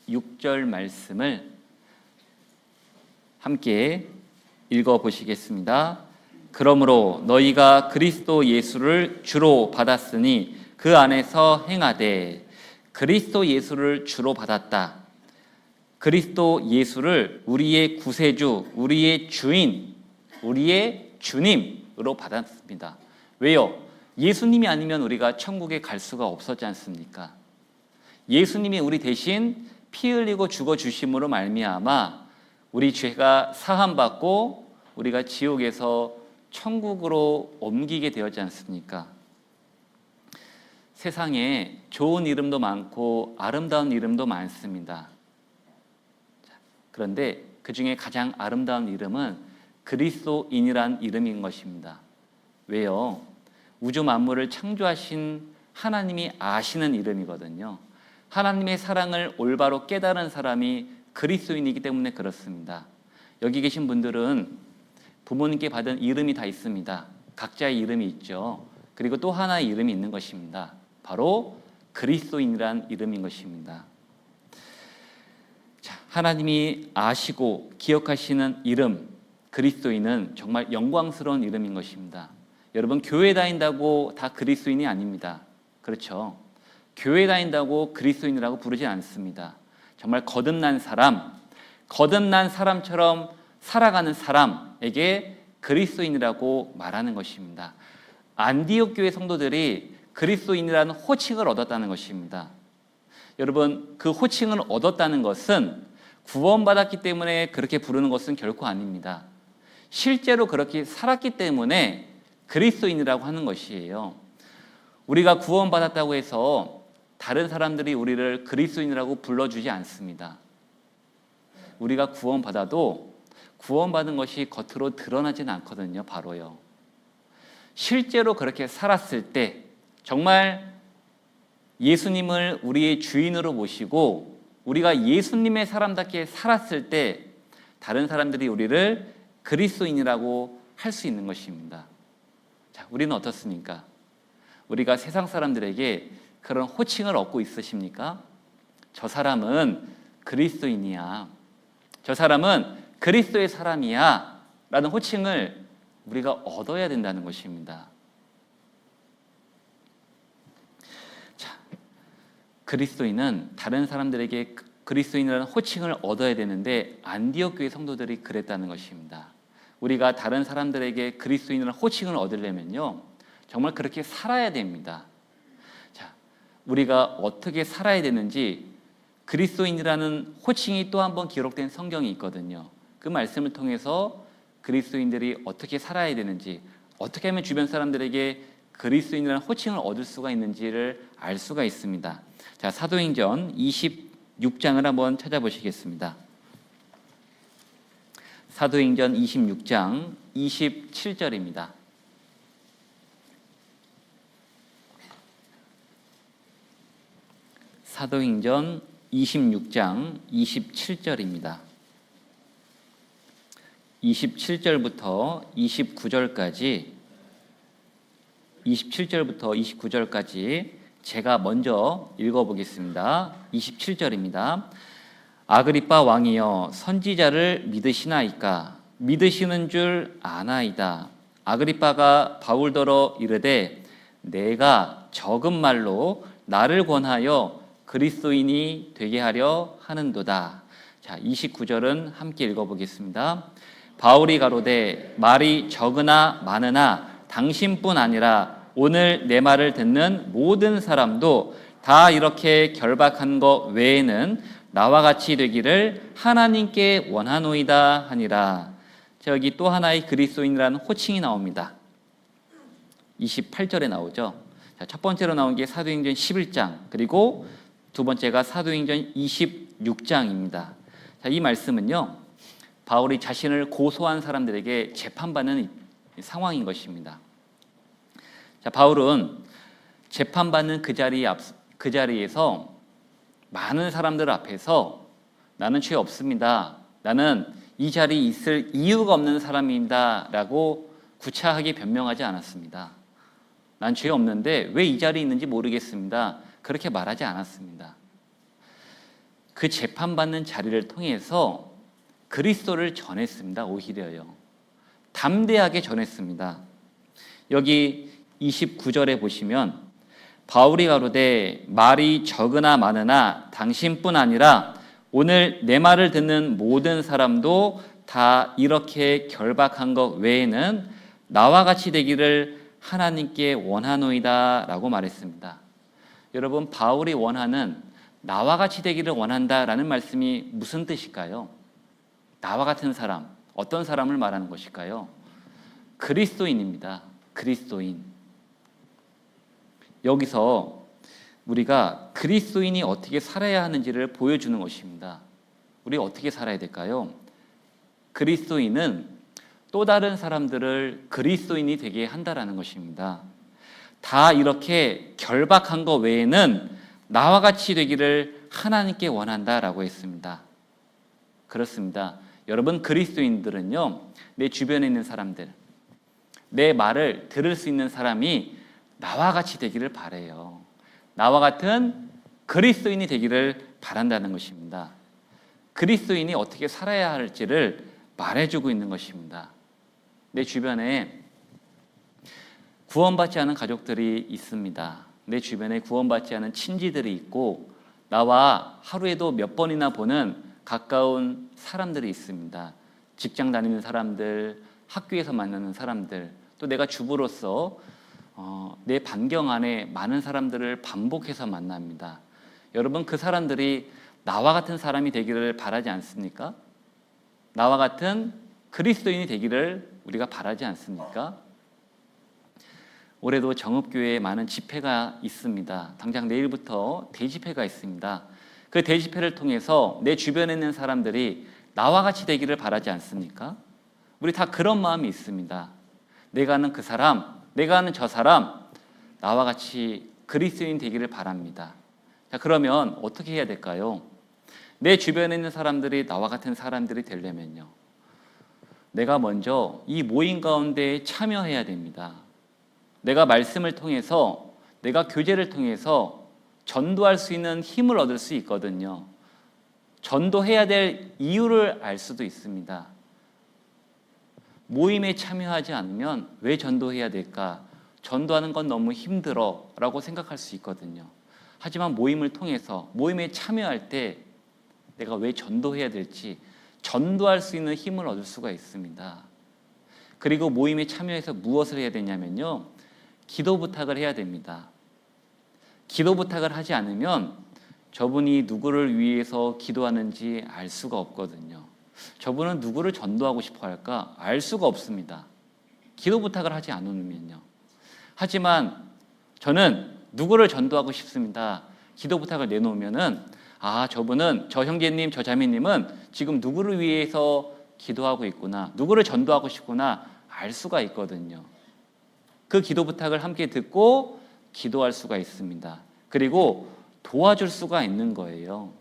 6절 말씀을 함께 읽어보시겠습니다. 그러므로 너희가 그리스도 예수를 주로 받았으니 그 안에서 행하되. 그리스도 예수를 주로 받았다. 그리스도 예수를 우리의 구세주, 우리의 주인, 우리의 주님으로 받았습니다. 왜요? 예수님이 아니면 우리가 천국에 갈 수가 없었지 않습니까? 예수님이 우리 대신 피 흘리고 죽어주심으로 말미암아 우리 죄가 사함받고 우리가 지옥에서 천국으로 옮기게 되었지 않습니까? 세상에 좋은 이름도 많고 아름다운 이름도 많습니다. 그런데 그 중에 가장 아름다운 이름은 그리스도인이란 이름인 것입니다. 왜요? 우주 만물을 창조하신 하나님이 아시는 이름이거든요. 하나님의 사랑을 올바로 깨달은 사람이 그리스도인이기 때문에 그렇습니다. 여기 계신 분들은 부모님께 받은 이름이 다 있습니다. 각자의 이름이 있죠. 그리고 또 하나의 이름이 있는 것입니다. 바로 그리스도인이란 이름인 것입니다. 자, 하나님이 아시고 기억하시는 이름, 그리스도인은 정말 영광스러운 이름인 것입니다. 여러분, 교회 다닌다고 다 그리스도인이 아닙니다. 그렇죠? 교회 다닌다고 그리스도인이라고 부르지 않습니다. 정말 거듭난 사람처럼 살아가는 사람에게 그리스도인이라고 말하는 것입니다. 안디옥 교회 성도들이 그리스도인이라는 호칭을 얻었다는 것입니다. 여러분, 그 호칭을 얻었다는 것은 구원받았기 때문에 그렇게 부르는 것은 결코 아닙니다. 실제로 그렇게 살았기 때문에 그리스도인이라고 하는 것이에요. 우리가 구원받았다고 해서 다른 사람들이 우리를 그리스도인이라고 불러주지 않습니다. 우리가 구원받아도 구원받은 것이 겉으로 드러나지는 않거든요. 바로요. 실제로 그렇게 살았을 때, 정말 예수님을 우리의 주인으로 모시고 우리가 예수님의 사람답게 살았을 때 다른 사람들이 우리를 그리스도인이라고 할 수 있는 것입니다. 자, 우리는 어떻습니까? 우리가 세상 사람들에게 그런 호칭을 얻고 있으십니까? 저 사람은 그리스도인이야. 저 사람은 그리스도의 사람이야. 라는 호칭을 우리가 얻어야 된다는 것입니다. 자, 그리스도인은 다른 사람들에게 그리스도인이라는 호칭을 얻어야 되는데 안디옥 교회 성도들이 그랬다는 것입니다. 우리가 다른 사람들에게 그리스도인이라는 호칭을 얻으려면요, 정말 그렇게 살아야 됩니다. 자, 우리가 어떻게 살아야 되는지 그리스도인이라는 호칭이 또 한 번 기록된 성경이 있거든요. 그 말씀을 통해서 그리스도인들이 어떻게 살아야 되는지, 어떻게 하면 주변 사람들에게 그리스도인이라는 호칭을 얻을 수가 있는지를 알 수가 있습니다. 자, 사도행전 26장을 한번 찾아보시겠습니다. 사도행전 26장 27절입니다. 사도행전 26장 27절입니다. 27절부터 29절까지 제가 먼저 읽어보겠습니다. 27절입니다. 아그리빠 왕이여, 선지자를 믿으시나이까? 믿으시는 줄 아나이다. 아그리빠가 바울더러 이르되 내가 적은 말로 나를 권하여 그리스도인이 되게 하려 하는도다. 자, 29절은 함께 읽어보겠습니다. 바울이 가로되 말이 적으나 많으나 당신뿐 아니라 오늘 내 말을 듣는 모든 사람도 다 이렇게 결박한 것 외에는 나와 같이 되기를 하나님께 원하노이다 하니라. 자, 여기 또 하나의 그리스도인이라는 호칭이 나옵니다. 28절에 나오죠. 자, 첫 번째로 나온 게 사도행전 11장, 그리고 두 번째가 사도행전 26장입니다. 자, 이 말씀은요, 바울이 자신을 고소한 사람들에게 재판받는 상황인 것입니다. 자, 바울은 재판받는 그 자리에서 많은 사람들 앞에서 나는 죄 없습니다. 나는 이 자리에 있을 이유가 없는 사람입니다. 라고 구차하게 변명하지 않았습니다. 난 죄 없는데 왜 이 자리에 있는지 모르겠습니다. 그렇게 말하지 않았습니다. 그 재판받는 자리를 통해서 그리스도를 전했습니다. 오히려요. 담대하게 전했습니다. 여기 29절에 보시면 바울이 가로되 말이 적으나 많으나 당신뿐 아니라 오늘 내 말을 듣는 모든 사람도 다 이렇게 결박한 것 외에는 나와 같이 되기를 하나님께 원하노이다 라고 말했습니다. 여러분, 바울이 원하는 나와 같이 되기를 원한다라는 말씀이 무슨 뜻일까요? 나와 같은 사람, 어떤 사람을 말하는 것일까요? 그리스도인입니다. 그리스도인. 여기서 우리가 그리스도인이 어떻게 살아야 하는지를 보여주는 것입니다. 우리 어떻게 살아야 될까요? 그리스도인은 또 다른 사람들을 그리스도인이 되게 한다라는 것입니다. 다 이렇게 결박한 것 외에는 나와 같이 되기를 하나님께 원한다라고 했습니다. 그렇습니다. 여러분, 그리스도인들은요, 내 주변에 있는 사람들, 내 말을 들을 수 있는 사람이 나와 같이 되기를 바라요. 나와 같은 그리스도인이 되기를 바란다는 것입니다. 그리스도인이 어떻게 살아야 할지를 말해주고 있는 것입니다. 내 주변에 구원받지 않은 가족들이 있습니다. 내 주변에 구원받지 않은 친지들이 있고, 나와 하루에도 몇 번이나 보는 가까운 사람들이 있습니다. 직장 다니는 사람들, 학교에서 만나는 사람들, 또 내가 주부로서 내 반경 안에 많은 사람들을 반복해서 만납니다. 여러분, 그 사람들이 나와 같은 사람이 되기를 바라지 않습니까? 나와 같은 그리스도인이 되기를 우리가 바라지 않습니까? 올해도 정읍교회에 많은 집회가 있습니다. 당장 내일부터 대집회가 있습니다. 그 대집회를 통해서 내 주변에 있는 사람들이 나와 같이 되기를 바라지 않습니까? 우리 다 그런 마음이 있습니다. 내가 아는 그 사람, 내가 아는 저 사람, 나와 같이 그리스도인 되기를 바랍니다. 자, 그러면 어떻게 해야 될까요? 내 주변에 있는 사람들이 나와 같은 사람들이 되려면요, 내가 먼저 이 모임 가운데 참여해야 됩니다. 내가 말씀을 통해서, 내가 교제를 통해서 전도할 수 있는 힘을 얻을 수 있거든요. 전도해야 될 이유를 알 수도 있습니다. 모임에 참여하지 않으면 왜 전도해야 될까? 전도하는 건 너무 힘들어 라고 생각할 수 있거든요. 하지만 모임을 통해서, 모임에 참여할 때 내가 왜 전도해야 될지 전도할 수 있는 힘을 얻을 수가 있습니다. 그리고 모임에 참여해서 무엇을 해야 되냐면요, 기도 부탁을 해야 됩니다. 기도 부탁을 하지 않으면 저분이 누구를 위해서 기도하는지 알 수가 없거든요. 저분은 누구를 전도하고 싶어 할까? 알 수가 없습니다. 기도 부탁을 하지 않으면요. 하지만 저는 누구를 전도하고 싶습니다. 기도 부탁을 내놓으면은, 저분은, 저 형제님, 저 자매님은 지금 누구를 위해서 기도하고 있구나, 누구를 전도하고 싶구나 알 수가 있거든요. 그 기도 부탁을 함께 듣고 기도할 수가 있습니다. 그리고 도와줄 수가 있는 거예요.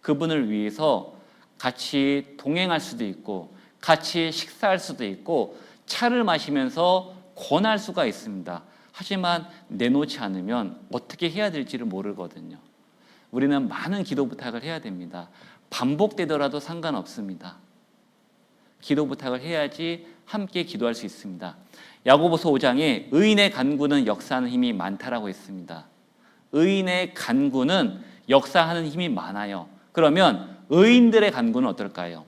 그분을 위해서 같이 동행할 수도 있고, 같이 식사할 수도 있고, 차를 마시면서 권할 수가 있습니다. 하지만 내놓지 않으면 어떻게 해야 될지를 모르거든요. 우리는 많은 기도 부탁을 해야 됩니다. 반복되더라도 상관없습니다. 기도 부탁을 해야지 함께 기도할 수 있습니다. 야고보서 5장에 의인의 간구는 역사하는 힘이 많다라고 했습니다. 의인의 간구는 역사하는 힘이 많아요. 그러면 의인들의 간구는 어떨까요?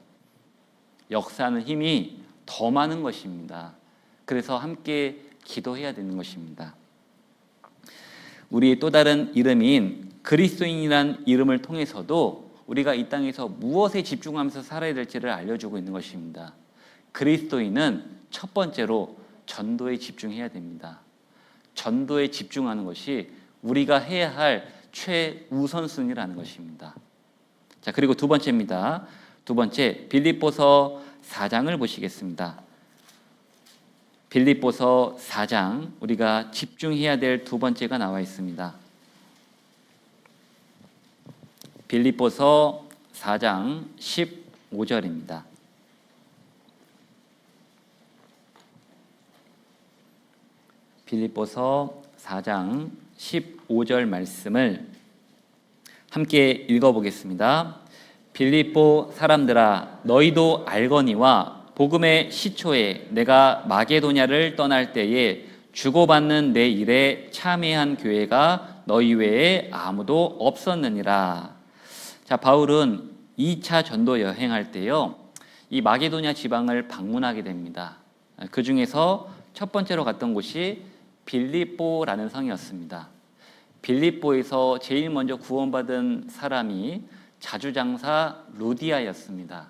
역사하는 힘이 더 많은 것입니다. 그래서 함께 기도해야 되는 것입니다. 우리의 또 다른 이름인 그리스도인이란 이름을 통해서도 우리가 이 땅에서 무엇에 집중하면서 살아야 될지를 알려주고 있는 것입니다. 그리스도인은 첫 번째로 전도에 집중해야 됩니다. 전도에 집중하는 것이 우리가 해야 할 최우선순위라는 것입니다. 자, 그리고 두 번째입니다. 두 번째, 빌립보서 4장을 보시겠습니다. 빌립보서 4장, 우리가 집중해야 될 두 번째가 나와 있습니다. 빌립보서 4장 15절입니다. 빌립보서 4장 15절 말씀을 함께 읽어보겠습니다. 빌립보 사람들아, 너희도 알거니와 복음의 시초에 내가 마게도냐를 떠날 때에 주고받는 내 일에 참여한 교회가 너희 외에 아무도 없었느니라. 자, 바울은 2차 전도 여행할 때요, 이 마게도냐 지방을 방문하게 됩니다. 그 중에서 첫 번째로 갔던 곳이 빌립보라는 성이었습니다. 빌립보에서 제일 먼저 구원받은 사람이 자주장사 루디아였습니다.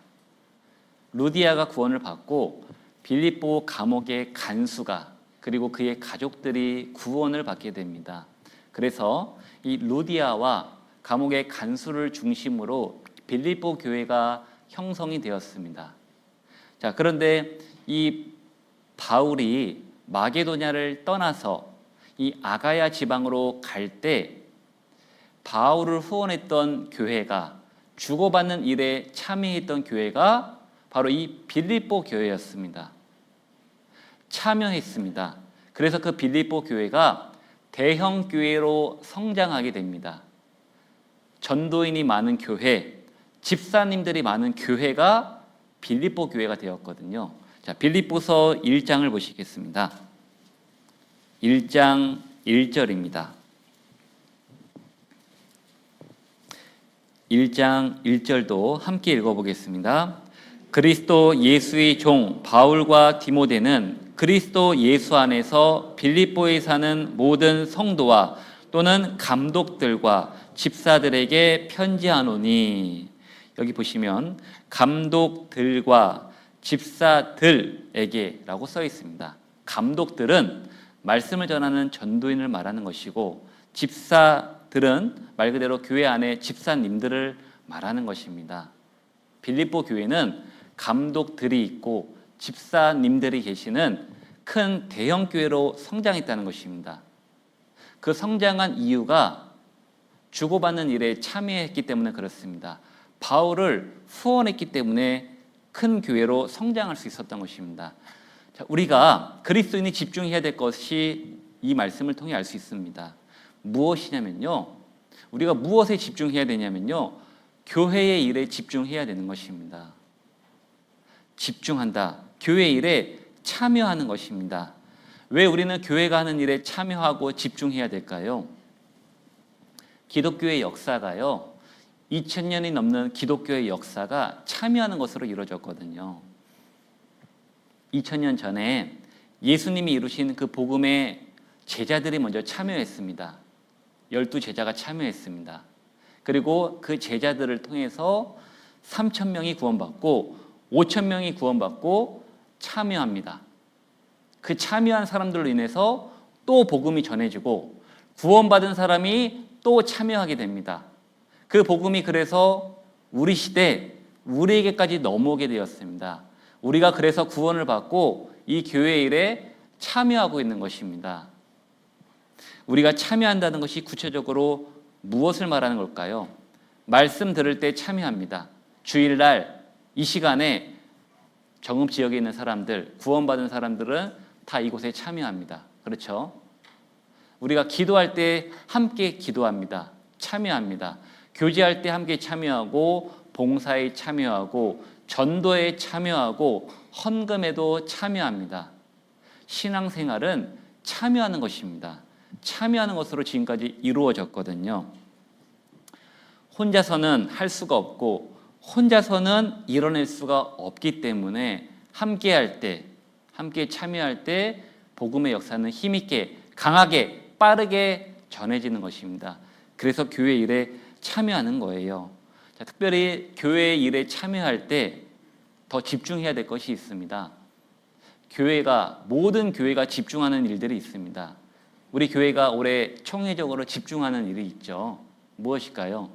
루디아가 구원을 받고 빌립보 감옥의 간수가, 그리고 그의 가족들이 구원을 받게 됩니다. 그래서 이 루디아와 감옥의 간수를 중심으로 빌립보 교회가 형성이 되었습니다. 자, 그런데 이 바울이 마게도냐를 떠나서 이 아가야 지방으로 갈 때 바울을 후원했던 교회가, 주고받는 일에 참여했던 교회가 바로 이 빌립보 교회였습니다. 참여했습니다. 그래서 그 빌립보 교회가 대형 교회로 성장하게 됩니다. 전도인이 많은 교회, 집사님들이 많은 교회가 빌립보 교회가 되었거든요. 자, 빌립보서 1장을 보시겠습니다. 1장 1절입니다. 1장 1절도 함께 읽어보겠습니다. 그리스도 예수의 종 바울과 디모데는 그리스도 예수 안에서 빌립보에 사는 모든 성도와 또는 감독들과 집사들에게 편지하노니, 여기 보시면 감독들과 집사들에게 라고 써 있습니다. 감독들은 말씀을 전하는 전도인을 말하는 것이고, 집사들은 말 그대로 교회 안에 집사님들을 말하는 것입니다. 빌립보 교회는 감독들이 있고 집사님들이 계시는 큰 대형 교회로 성장했다는 것입니다. 그 성장한 이유가 주고받는 일에 참여했기 때문에 그렇습니다. 바울을 후원했기 때문에 큰 교회로 성장할 수 있었던 것입니다. 자, 우리가 그리스도인이 집중해야 될 것이 이 말씀을 통해 알 수 있습니다. 무엇이냐면요, 우리가 무엇에 집중해야 되냐면요, 교회의 일에 집중해야 되는 것입니다. 집중한다, 교회 일에 참여하는 것입니다. 왜 우리는 교회가 하는 일에 참여하고 집중해야 될까요? 기독교의 역사가요, 2000년이 넘는 기독교의 역사가 참여하는 것으로 이루어졌거든요. 2000년 전에 예수님이 이루신 그 복음에 제자들이 먼저 참여했습니다. 12제자가 참여했습니다. 그리고 그 제자들을 통해서 3000명이 구원받고 5000명이 구원받고 참여합니다. 그 참여한 사람들로 인해서 또 복음이 전해지고 구원받은 사람이 또 참여하게 됩니다. 그 복음이 그래서 우리 시대, 우리에게까지 넘어오게 되었습니다. 우리가 그래서 구원을 받고 이 교회 일에 참여하고 있는 것입니다. 우리가 참여한다는 것이 구체적으로 무엇을 말하는 걸까요? 말씀 들을 때 참여합니다. 주일날 이 시간에 정읍 지역에 있는 사람들, 구원받은 사람들은 다 이곳에 참여합니다. 그렇죠? 우리가 기도할 때 함께 기도합니다. 참여합니다. 교제할 때 함께 참여하고, 봉사에 참여하고, 전도에 참여하고, 헌금에도 참여합니다. 신앙생활은 참여하는 것입니다. 참여하는 것으로 지금까지 이루어졌거든요. 혼자서는 할 수가 없고 혼자서는 이뤄낼 수가 없기 때문에 함께 할 때, 함께 참여할 때 복음의 역사는 힘있게, 강하게, 빠르게 전해지는 것입니다. 그래서 교회 일에 참여하는 거예요. 자, 특별히 교회 일에 참여할 때 더 집중해야 될 것이 있습니다. 모든 교회가 집중하는 일들이 있습니다. 우리 교회가 올해 총회적으로 집중하는 일이 있죠. 무엇일까요?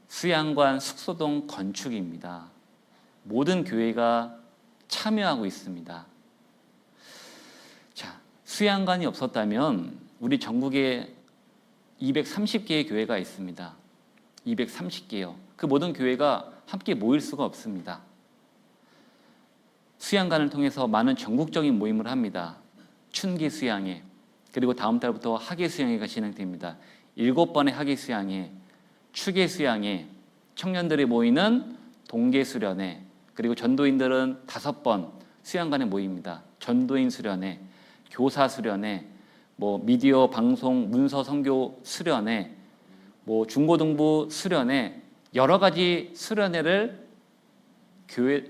수양관 숙소동 건축입니다. 모든 교회가 참여하고 있습니다. 자, 수양관이 없었다면 우리 전국에 230개의 교회가 있습니다. 230개요. 그 모든 교회가 함께 모일 수가 없습니다. 수양관을 통해서 많은 전국적인 모임을 합니다. 춘기 수양회, 그리고 다음 달부터 학예 수양회가 진행됩니다. 7번의 학예 수양회, 추계 수양회, 청년들이 모이는 동계 수련회, 그리고 전도인들은 5번 수양관에 모입니다. 전도인 수련회, 교사 수련회, 미디어 방송 문서 선교 수련회, 중고등부 수련회, 여러 가지 수련회를 교회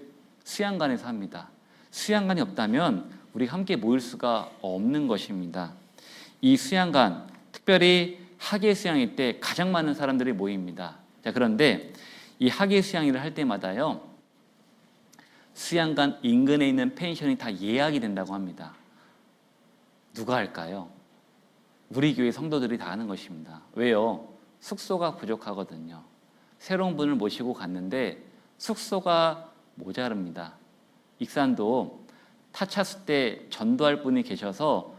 수양관에서 합니다. 수양관이 없다면 우리 함께 모일 수가 없는 것입니다. 이 수양관, 특별히 학예 수양회 때 가장 많은 사람들이 모입니다. 자, 그런데 이 학예 수양회를 할 때마다요, 수양관 인근에 있는 펜션이 다 예약이 된다고 합니다. 누가 할까요? 우리 교회 성도들이 다 하는 것입니다. 왜요? 숙소가 부족하거든요. 새로운 분을 모시고 갔는데 숙소가 모자릅니다. 익산도 타차수 때 전도할 분이 계셔서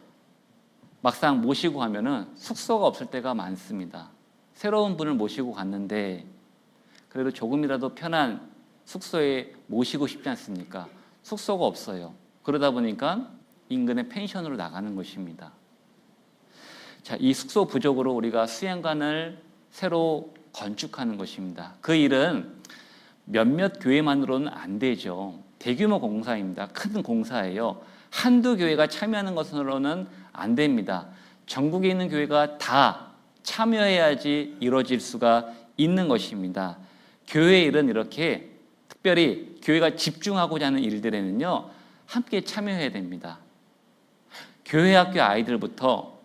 막상 모시고 가면은 숙소가 없을 때가 많습니다. 새로운 분을 모시고 갔는데 그래도 조금이라도 편한 숙소에 모시고 싶지 않습니까? 숙소가 없어요. 그러다 보니까 인근의 펜션으로 나가는 것입니다. 자, 이 숙소 부족으로 우리가 수양관을 새로 건축하는 것입니다. 그 일은 몇몇 교회만으로는 안 되죠. 대규모 공사입니다. 큰 공사예요. 한두 교회가 참여하는 것으로는 안 됩니다. 전국에 있는 교회가 다 참여해야지 이루어질 수가 있는 것입니다. 교회 일은 이렇게 특별히 교회가 집중하고자 하는 일들에는요, 함께 참여해야 됩니다. 교회 학교 아이들부터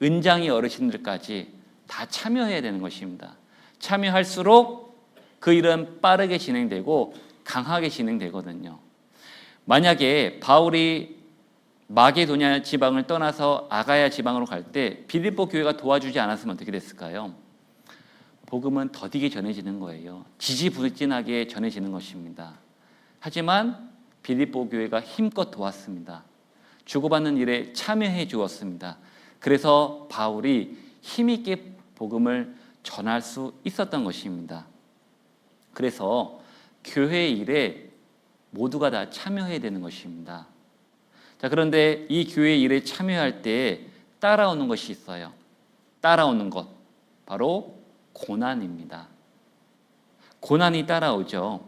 은장이 어르신들까지 다 참여해야 되는 것입니다. 참여할수록 그 일은 빠르게 진행되고 강하게 진행되거든요. 만약에 바울이 마게도냐 지방을 떠나서 아가야 지방으로 갈 때 빌립보 교회가 도와주지 않았으면 어떻게 됐을까요? 복음은 더디게 전해지는 거예요. 지지부진하게 전해지는 것입니다. 하지만 빌립보 교회가 힘껏 도왔습니다. 주고받는 일에 참여해 주었습니다. 그래서 바울이 힘있게 복음을 전할 수 있었던 것입니다. 그래서 교회 일에 모두가 다 참여해야 되는 것입니다. 자, 그런데 이 교회 일에 참여할 때 따라오는 것이 있어요. 따라오는 것, 바로 고난입니다. 고난이 따라오죠.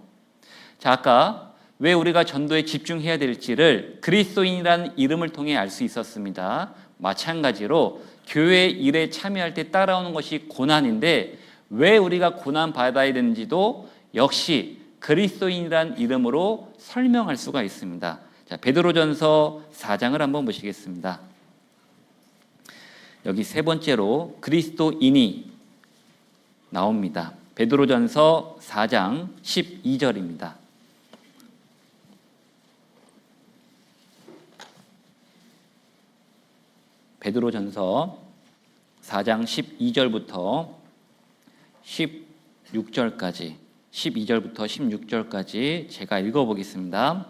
자, 아까 왜 우리가 전도에 집중해야 될지를 그리스도인이라는 이름을 통해 알 수 있었습니다. 마찬가지로 교회 일에 참여할 때 따라오는 것이 고난인데 왜 우리가 고난 받아야 되는지도 역시 그리스도인이라는 이름으로 설명할 수가 있습니다. 자, 베드로전서 4장을 한번 보시겠습니다. 여기 세 번째로 그리스도인이 나옵니다. 베드로전서 4장 12절입니다. 베드로전서 4장 12절부터 16절까지 12절부터 16절까지 제가 읽어보겠습니다.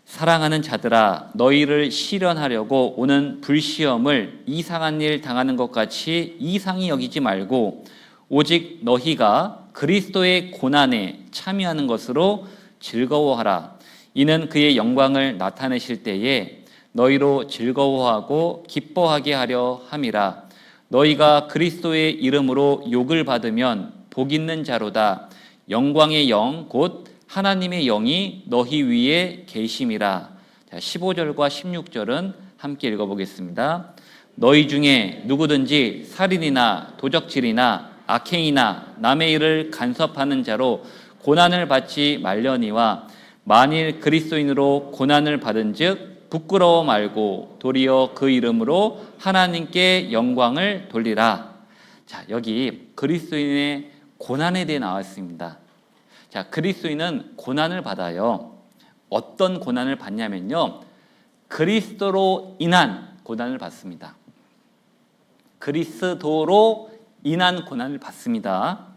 사랑하는 자들아, 너희를 시련하려고 오는 불시험을 이상한 일 당하는 것 같이 이상히 여기지 말고 오직 너희가 그리스도의 고난에 참여하는 것으로 즐거워하라. 이는 그의 영광을 나타내실 때에 너희로 즐거워하고 기뻐하게 하려 함이라. 너희가 그리스도의 이름으로 욕을 받으면 복 있는 자로다. 영광의 영 곧 하나님의 영이 너희 위에 계심이라. 자, 15절과 16절은 함께 읽어보겠습니다. 너희 중에 누구든지 살인이나 도적질이나 악행이나 남의 일을 간섭하는 자로 고난을 받지 말려니와 만일 그리스도인으로 고난을 받은즉 부끄러워 말고 도리어 그 이름으로 하나님께 영광을 돌리라. 자, 여기 그리스도인의 고난에 대해 나왔습니다. 자, 그리스도인은 고난을 받아요. 어떤 고난을 받냐면요, 그리스도로 인한 고난을 받습니다. 그리스도로 인한 고난을 받습니다.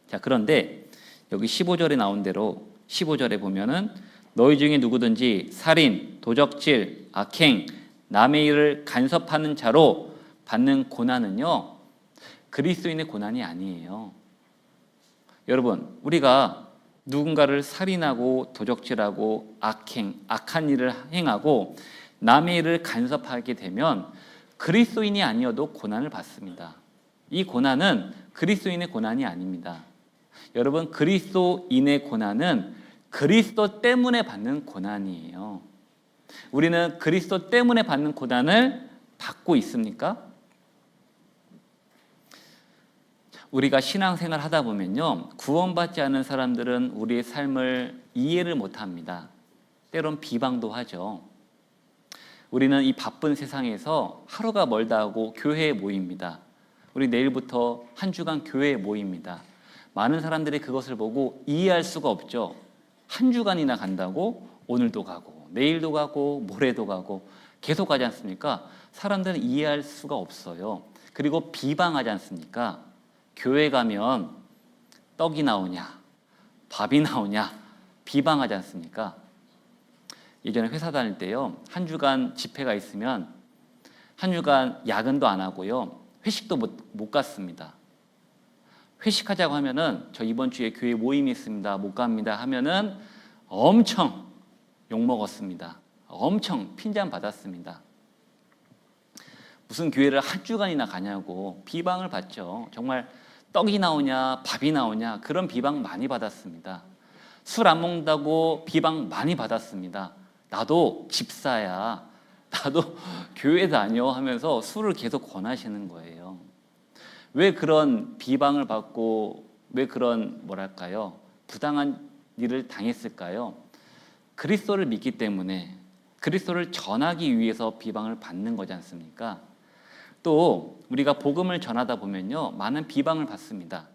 자, 그런데 여기 15절에 나온 대로 15절에 보면은 너희 중에 누구든지 살인, 도적질, 악행, 남의 일을 간섭하는 자로 받는 고난은요, 그리스도인의 고난이 아니에요. 여러분, 우리가 누군가를 살인하고 도적질하고 악한 일을 행하고 남의 일을 간섭하게 되면 그리스도인이 아니어도 고난을 받습니다. 이 고난은 그리스도인의 고난이 아닙니다. 여러분, 그리스도인의 고난은 그리스도 때문에 받는 고난이에요. 우리는 그리스도 때문에 받는 고난을 받고 있습니까? 우리가 신앙생활 하다 보면요, 구원받지 않은 사람들은 우리의 삶을 이해를 못합니다. 때론 비방도 하죠. 우리는 이 바쁜 세상에서 하루가 멀다 하고 교회에 모입니다. 우리 내일부터 한 주간 교회에 모입니다. 많은 사람들이 그것을 보고 이해할 수가 없죠. 한 주간이나 간다고 오늘도 가고 내일도 가고 모레도 가고 계속 가지 않습니까? 사람들은 이해할 수가 없어요. 그리고 비방하지 않습니까? 교회 가면 떡이 나오냐, 밥이 나오냐, 비방하지 않습니까? 예전에 회사 다닐 때요, 한 주간 집회가 있으면 한 주간 야근도 안 하고요, 회식도 못 갔습니다. 회식하자고 하면은 저 이번 주에 교회 모임이 있습니다, 못 갑니다 하면은 엄청 욕먹었습니다. 엄청 핀잔 받았습니다. 무슨 교회를 한 주간이나 가냐고 비방을 받죠. 정말 떡이 나오냐 밥이 나오냐 그런 비방 많이 받았습니다. 술 안 먹는다고 비방 많이 받았습니다. 나도 집사야, 나도 교회 다녀 하면서 술을 계속 권하시는 거예요. 왜 그런 비방을 받고 왜 그런 뭐랄까요? 부당한 일을 당했을까요? 그리스도를 믿기 때문에 그리스도를 전하기 위해서 비방을 받는 거지 않습니까? 또 우리가 복음을 전하다 보면요, 많은 비방을 받습니다.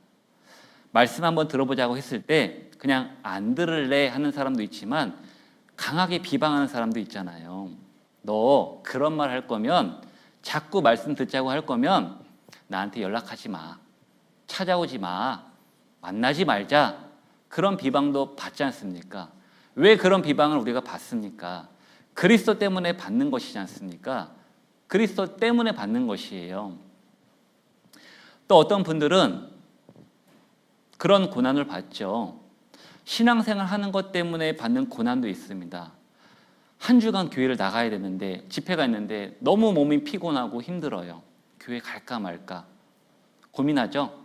말씀 한번 들어보자고 했을 때 그냥 안 들을래 하는 사람도 있지만 강하게 비방하는 사람도 있잖아요. 너 그런 말 할 거면, 자꾸 말씀 듣자고 할 거면 나한테 연락하지 마, 찾아오지 마, 만나지 말자. 그런 비방도 받지 않습니까? 왜 그런 비방을 우리가 받습니까? 그리스도 때문에 받는 것이지 않습니까? 그리스도 때문에 받는 것이에요. 또 어떤 분들은 그런 고난을 받죠. 신앙생활 하는 것 때문에 받는 고난도 있습니다. 한 주간 교회를 나가야 되는데, 집회가 있는데 너무 몸이 피곤하고 힘들어요. 교회 갈까 말까 고민하죠.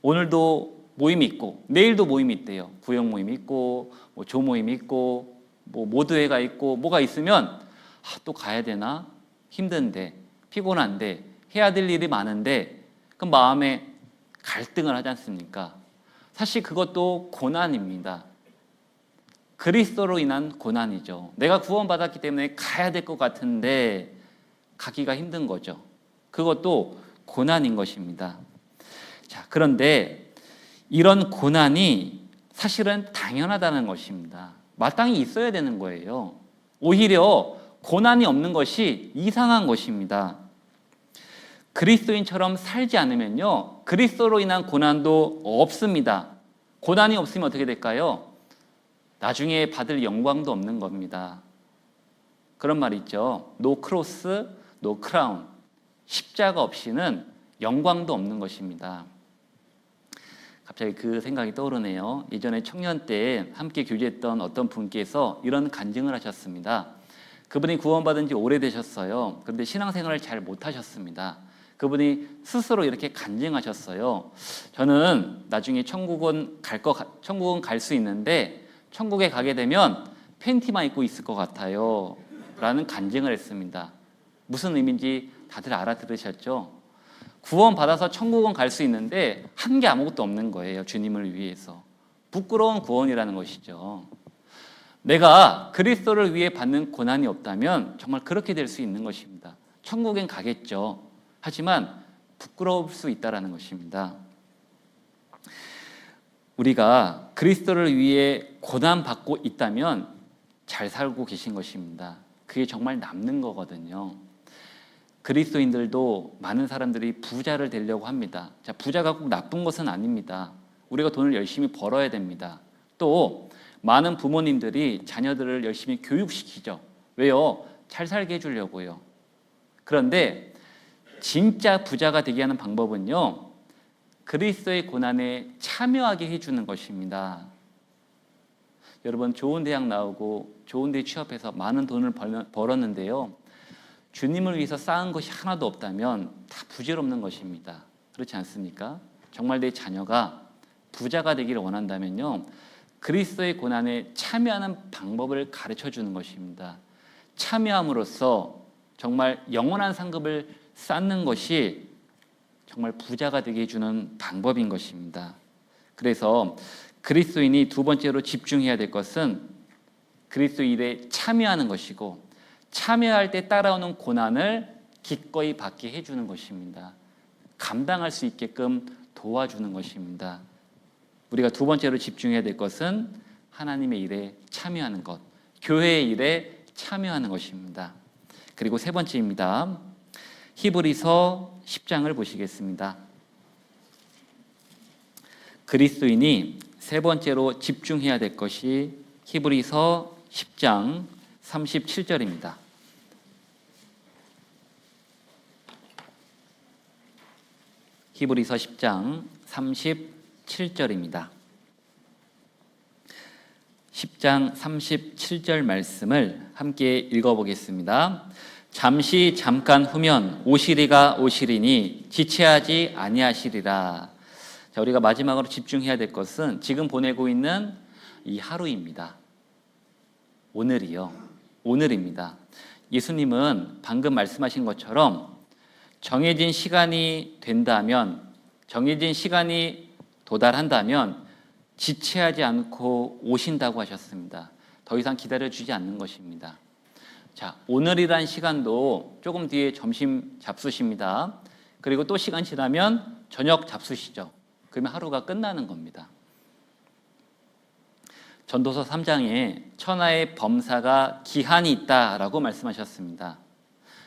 오늘도 모임이 있고 내일도 모임이 있대요. 구역 모임이 있고 조 모임이 있고 모두회가 있고 뭐가 있으면 또 가야 되나? 힘든데, 피곤한데, 해야 될 일이 많은데 그 마음에 갈등을 하지 않습니까? 사실 그것도 고난입니다. 그리스도로 인한 고난이죠. 내가 구원받았기 때문에 가야 될 것 같은데 가기가 힘든 거죠. 그것도 고난인 것입니다. 자, 그런데 이런 고난이 사실은 당연하다는 것입니다. 마땅히 있어야 되는 거예요. 오히려 고난이 없는 것이 이상한 것입니다. 그리스도인처럼 살지 않으면요, 그리스도로 인한 고난도 없습니다. 고난이 없으면 어떻게 될까요? 나중에 받을 영광도 없는 겁니다. 그런 말 있죠. No cross, no crown. 십자가 없이는 영광도 없는 것입니다. 갑자기 그 생각이 떠오르네요. 예전에 청년 때 함께 교제했던 어떤 분께서 이런 간증을 하셨습니다. 그분이 구원받은 지 오래되셨어요. 그런데 신앙생활을 잘 못하셨습니다. 그분이 스스로 이렇게 간증하셨어요. 저는 나중에 천국은 갈 수 있는데 천국에 가게 되면 팬티만 입고 있을 것 같아요. 라는 간증을 했습니다. 무슨 의미인지 다들 알아들으셨죠? 구원받아서 천국은 갈 수 있는데 한 게 아무것도 없는 거예요. 주님을 위해서. 부끄러운 구원이라는 것이죠. 내가 그리스도를 위해 받는 고난이 없다면 정말 그렇게 될 수 있는 것입니다. 천국엔 가겠죠. 하지만 부끄러울 수 있다는 것입니다. 우리가 그리스도를 위해 고난받고 있다면 잘 살고 계신 것입니다. 그게 정말 남는 거거든요. 그리스도인들도 많은 사람들이 부자를 되려고 합니다. 자, 부자가 꼭 나쁜 것은 아닙니다. 우리가 돈을 열심히 벌어야 됩니다. 또 많은 부모님들이 자녀들을 열심히 교육시키죠. 왜요? 잘 살게 해주려고요. 그런데 진짜 부자가 되게 하는 방법은요, 그리스도의 고난에 참여하게 해주는 것입니다. 여러분, 좋은 대학 나오고 좋은 데 취업해서 많은 돈을 벌었는데요, 주님을 위해서 쌓은 것이 하나도 없다면 다 부질없는 것입니다. 그렇지 않습니까? 정말 내 자녀가 부자가 되기를 원한다면요, 그리스도의 고난에 참여하는 방법을 가르쳐 주는 것입니다. 참여함으로써 정말 영원한 상급을 쌓는 것이 정말 부자가 되게 해주는 방법인 것입니다. 그래서 그리스도인이 두 번째로 집중해야 될 것은 그리스도 일에 참여하는 것이고, 참여할 때 따라오는 고난을 기꺼이 받게 해주는 것입니다. 감당할 수 있게끔 도와주는 것입니다. 우리가 두 번째로 집중해야 될 것은 하나님의 일에 참여하는 것, 교회의 일에 참여하는 것입니다. 그리고 세 번째입니다. 히브리서 10장을 보시겠습니다. 그리스도인이 세 번째로 집중해야 될 것이 히브리서 10장 37절입니다. 히브리서 10장 37절입니다. 10장 37절 말씀을 함께 읽어보겠습니다. 잠깐 후면 오시리가 오시리니 지체하지 아니하시리라. 자, 우리가 마지막으로 집중해야 될 것은 지금 보내고 있는 이 하루입니다. 오늘입니다. 예수님은 방금 말씀하신 것처럼 정해진 시간이 된다면 정해진 시간이 도달한다면 지체하지 않고 오신다고 하셨습니다. 더 이상 기다려주지 않는 것입니다. 자, 오늘이란 시간도 조금 뒤에 점심 잡수십니다. 그리고 또 시간 지나면 저녁 잡수시죠. 그러면 하루가 끝나는 겁니다. 전도서 3장에 천하의 범사가 기한이 있다라고 말씀하셨습니다.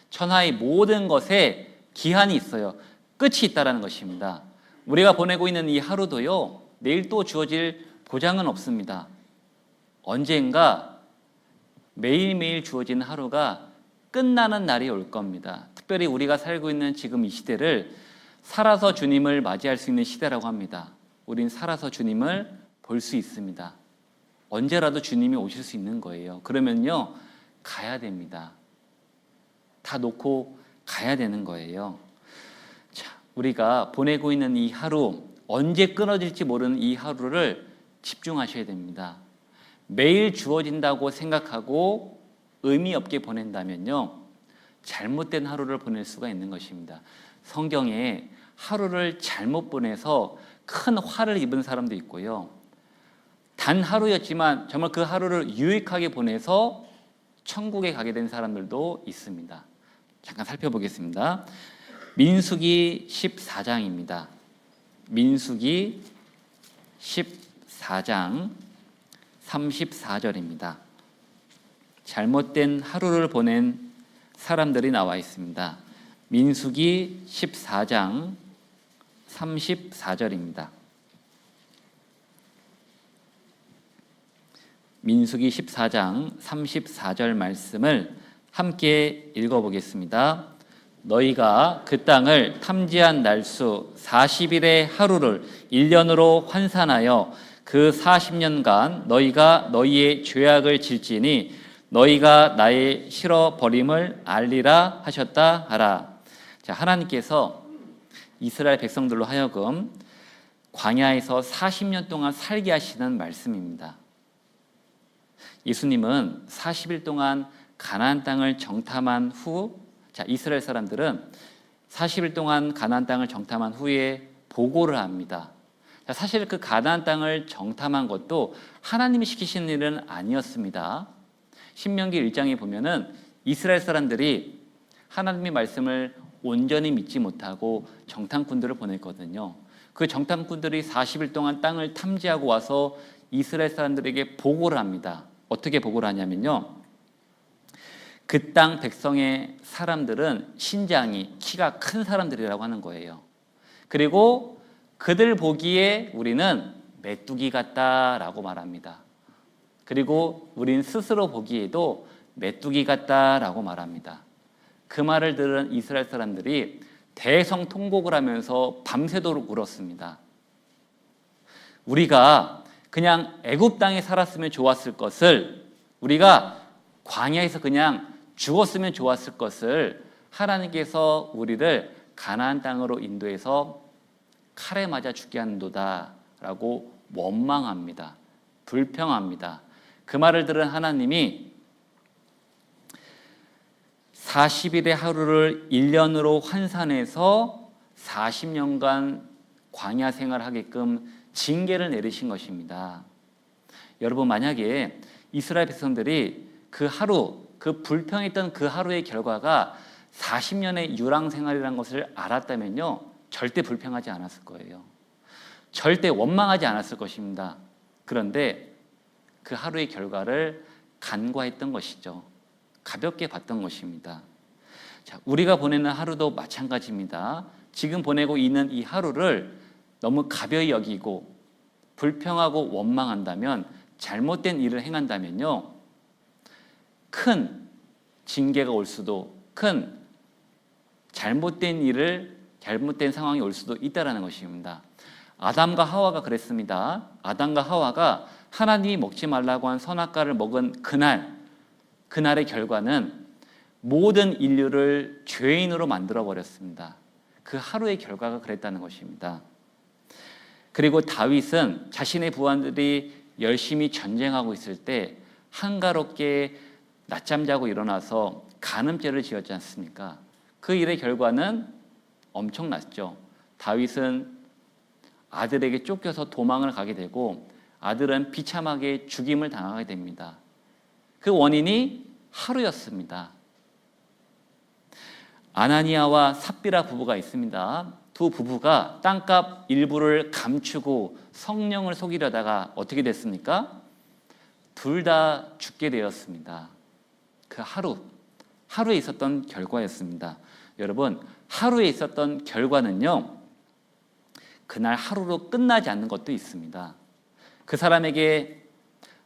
천하의 모든 것에 기한이 있어요. 끝이 있다라는 것입니다. 우리가 보내고 있는 이 하루도요, 내일 또 주어질 보장은 없습니다. 언젠가 매일매일 주어지는 하루가 끝나는 날이 올 겁니다. 특별히 우리가 살고 있는 지금 이 시대를 살아서 주님을 맞이할 수 있는 시대라고 합니다. 우린 살아서 주님을 볼 수 있습니다. 언제라도 주님이 오실 수 있는 거예요. 그러면요, 가야 됩니다. 다 놓고 가야 되는 거예요. 자, 우리가 보내고 있는 이 하루, 언제 끊어질지 모르는 이 하루를 집중하셔야 됩니다. 매일 주어진다고 생각하고 의미 없게 보낸다면요, 잘못된 하루를 보낼 수가 있는 것입니다. 성경에 하루를 잘못 보내서 큰 화를 입은 사람도 있고요, 단 하루였지만 정말 그 하루를 유익하게 보내서 천국에 가게 된 사람들도 있습니다. 잠깐 살펴보겠습니다. 민수기 14장입니다. 민수기 14장 34절입니다. 잘못된 하루를 보낸 사람들이 나와 있습니다. 민수기 14장 34절입니다. 민수기 14장 34절 말씀을 함께 읽어보겠습니다. 너희가 그 땅을 탐지한 날수 40일의 하루를 1년으로 환산하여 그 40년간 너희가 너희의 죄악을 질지니 너희가 나의 싫어버림을 알리라 하셨다 하라. 자, 하나님께서 이스라엘 백성들로 하여금 광야에서 40년 동안 살게 하시는 말씀입니다. 예수님은 40일 동안 가나안 땅을 정탐한 후, 자, 이스라엘 사람들은 40일 동안 가나안 땅을 정탐한 후에 보고를 합니다. 자, 사실 그 가나안 땅을 정탐한 것도 하나님이 시키신 일은 아니었습니다. 신명기 1장에 보면은 이스라엘 사람들이 하나님의 말씀을 온전히 믿지 못하고 정탐꾼들을 보냈거든요. 그 정탐꾼들이 40일 동안 땅을 탐지하고 와서 이스라엘 사람들에게 보고를 합니다. 어떻게 보고를 하냐면요, 그 땅 백성의 사람들은 신장이 키가 큰 사람들이라고 하는 거예요. 그리고 그들 보기에 우리는 메뚜기 같다라고 말합니다. 그리고 우린 스스로 보기에도 메뚜기 같다라고 말합니다. 그 말을 들은 이스라엘 사람들이 대성통곡을 하면서 밤새도록 울었습니다. 우리가 그냥 애굽 땅에 살았으면 좋았을 것을, 우리가 광야에서 그냥 죽었으면 좋았을 것을 하나님께서 우리를 가나안 땅으로 인도해서 칼에 맞아 죽게 하는도다라고 원망합니다. 불평합니다. 그 말을 들은 하나님이 40일의 하루를 1년으로 환산해서 40년간 광야 생활하게끔 징계를 내리신 것입니다. 여러분, 만약에 이스라엘 백성들이 그 하루, 그 불평했던 그 하루의 결과가 40년의 유랑생활이라는 것을 알았다면요, 절대 불평하지 않았을 거예요. 절대 원망하지 않았을 것입니다. 그런데 그 하루의 결과를 간과했던 것이죠. 가볍게 봤던 것입니다. 자, 우리가 보내는 하루도 마찬가지입니다. 지금 보내고 있는 이 하루를 너무 가벼이 여기고 불평하고 원망한다면, 잘못된 일을 행한다면요, 큰 징계가 올 수도, 큰 잘못된 상황이 올 수도 있다는 것입니다. 아담과 하와가 그랬습니다. 아담과 하와가 하나님이 먹지 말라고 한 선악과를 먹은 그날의 결과는 모든 인류를 죄인으로 만들어 버렸습니다. 그 하루의 결과가 그랬다는 것입니다. 그리고 다윗은 자신의 부하들이 열심히 전쟁하고 있을 때 한가롭게 낮잠 자고 일어나서 간음죄를 지었지 않습니까? 그 일의 결과는 엄청났죠. 다윗은 아들에게 쫓겨서 도망을 가게 되고 아들은 비참하게 죽임을 당하게 됩니다. 그 원인이 하루였습니다. 아나니아와 삽비라 부부가 있습니다. 두 부부가 땅값 일부를 감추고 성령을 속이려다가 어떻게 됐습니까? 둘 다 죽게 되었습니다. 그 하루에 있었던 결과였습니다. 여러분, 하루에 있었던 결과는요, 그날 하루로 끝나지 않는 것도 있습니다. 그 사람에게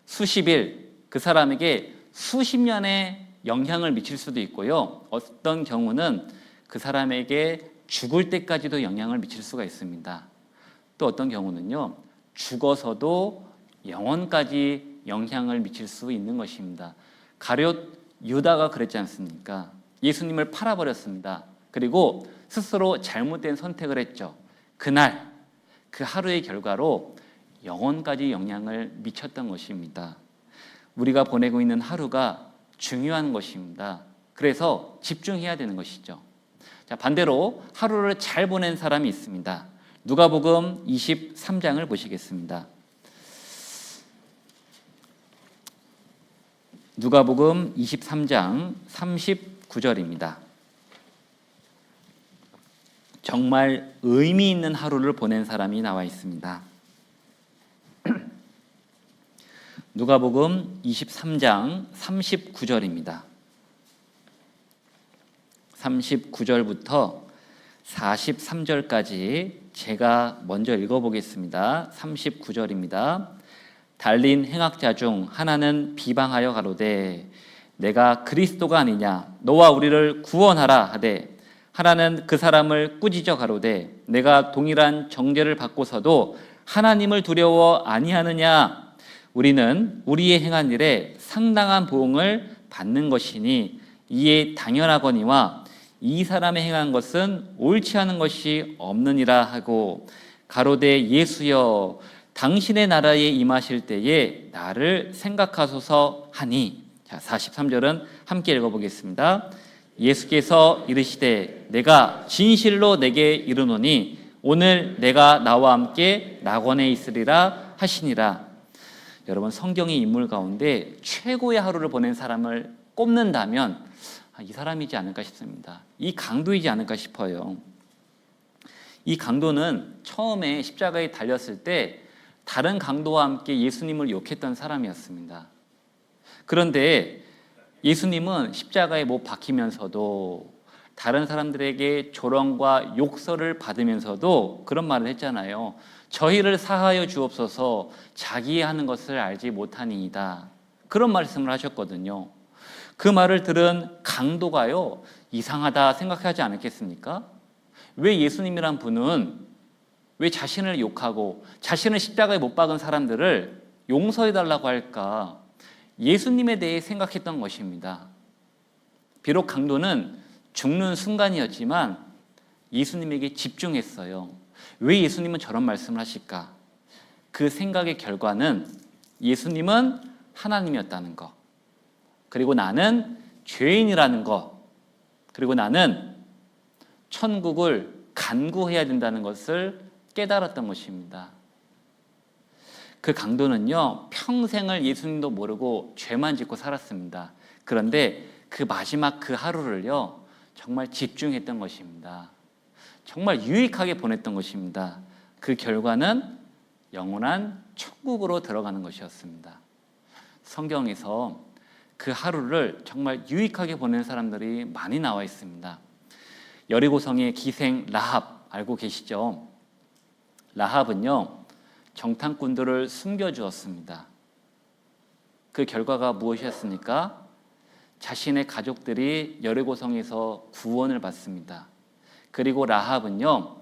수십 일, 그 사람에게 수십 년의 영향을 미칠 수도 있고요. 어떤 경우는 그 사람에게 죽을 때까지도 영향을 미칠 수가 있습니다. 또 어떤 경우는요, 죽어서도 영원까지 영향을 미칠 수 있는 것입니다. 가룟 유다가 그랬지 않습니까? 예수님을 팔아버렸습니다. 그리고 스스로 잘못된 선택을 했죠. 그날, 그 하루의 결과로 영원까지 영향을 미쳤던 것입니다. 우리가 보내고 있는 하루가 중요한 것입니다. 그래서 집중해야 되는 것이죠. 자, 반대로 하루를 잘 보낸 사람이 있습니다. 누가복음 23장을 보시겠습니다. 누가복음 23장 39절입니다. 정말 의미 있는 하루를 보낸 사람이 나와 있습니다. 누가복음 23장 39절입니다. 39절부터 43절까지 제가 먼저 읽어보겠습니다. 39절입니다. 달린 행악자 중 하나는 비방하여 가로되 내가 그리스도가 아니냐 너와 우리를 구원하라 하되 하나는 그 사람을 꾸짖어 가로되 내가 동일한 정죄를 받고서도 하나님을 두려워 아니하느냐 우리는 우리의 행한 일에 상당한 보응을 받는 것이니 이에 당연하거니와 이 사람의 행한 것은 옳지 않은 것이 없느니라 하고 가로되 예수여 당신의 나라에 임하실 때에 나를 생각하소서 하니. 자, 43절은 함께 읽어보겠습니다. 예수께서 이르시되 내가 진실로 내게 이르노니 오늘 내가 나와 함께 낙원에 있으리라 하시니라. 여러분, 성경의 인물 가운데 최고의 하루를 보낸 사람을 꼽는다면 이 사람이지 않을까 싶습니다. 이 강도이지 않을까 싶어요. 이 강도는 처음에 십자가에 달렸을 때 다른 강도와 함께 예수님을 욕했던 사람이었습니다. 그런데 예수님은 십자가에 못 박히면서도 다른 사람들에게 조롱과 욕설을 받으면서도 그런 말을 했잖아요. 저희를 사하여 주옵소서 자기의 하는 것을 알지 못하니이다. 그런 말씀을 하셨거든요. 그 말을 들은 강도가요, 이상하다 생각하지 않았겠습니까? 왜 예수님이란 분은 왜 자신을 욕하고 자신을 십자가에 못 박은 사람들을 용서해달라고 할까? 예수님에 대해 생각했던 것입니다. 비록 강도는 죽는 순간이었지만 예수님에게 집중했어요. 왜 예수님은 저런 말씀을 하실까? 그 생각의 결과는 예수님은 하나님이었다는 것, 그리고 나는 죄인이라는 것, 그리고 나는 천국을 간구해야 된다는 것을 깨달았던 것입니다. 그 강도는요, 평생을 예수님도 모르고 죄만 짓고 살았습니다. 그런데 그 마지막 그 하루를요, 정말 집중했던 것입니다. 정말 유익하게 보냈던 것입니다. 그 결과는 영원한 천국으로 들어가는 것이었습니다. 성경에서 그 하루를 정말 유익하게 보낸 사람들이 많이 나와 있습니다. 여리고성의 기생 라합 알고 계시죠? 라합은요, 정탐꾼들을 숨겨주었습니다. 그 결과가 무엇이었습니까? 자신의 가족들이 여리고성에서 구원을 받습니다. 그리고 라합은요,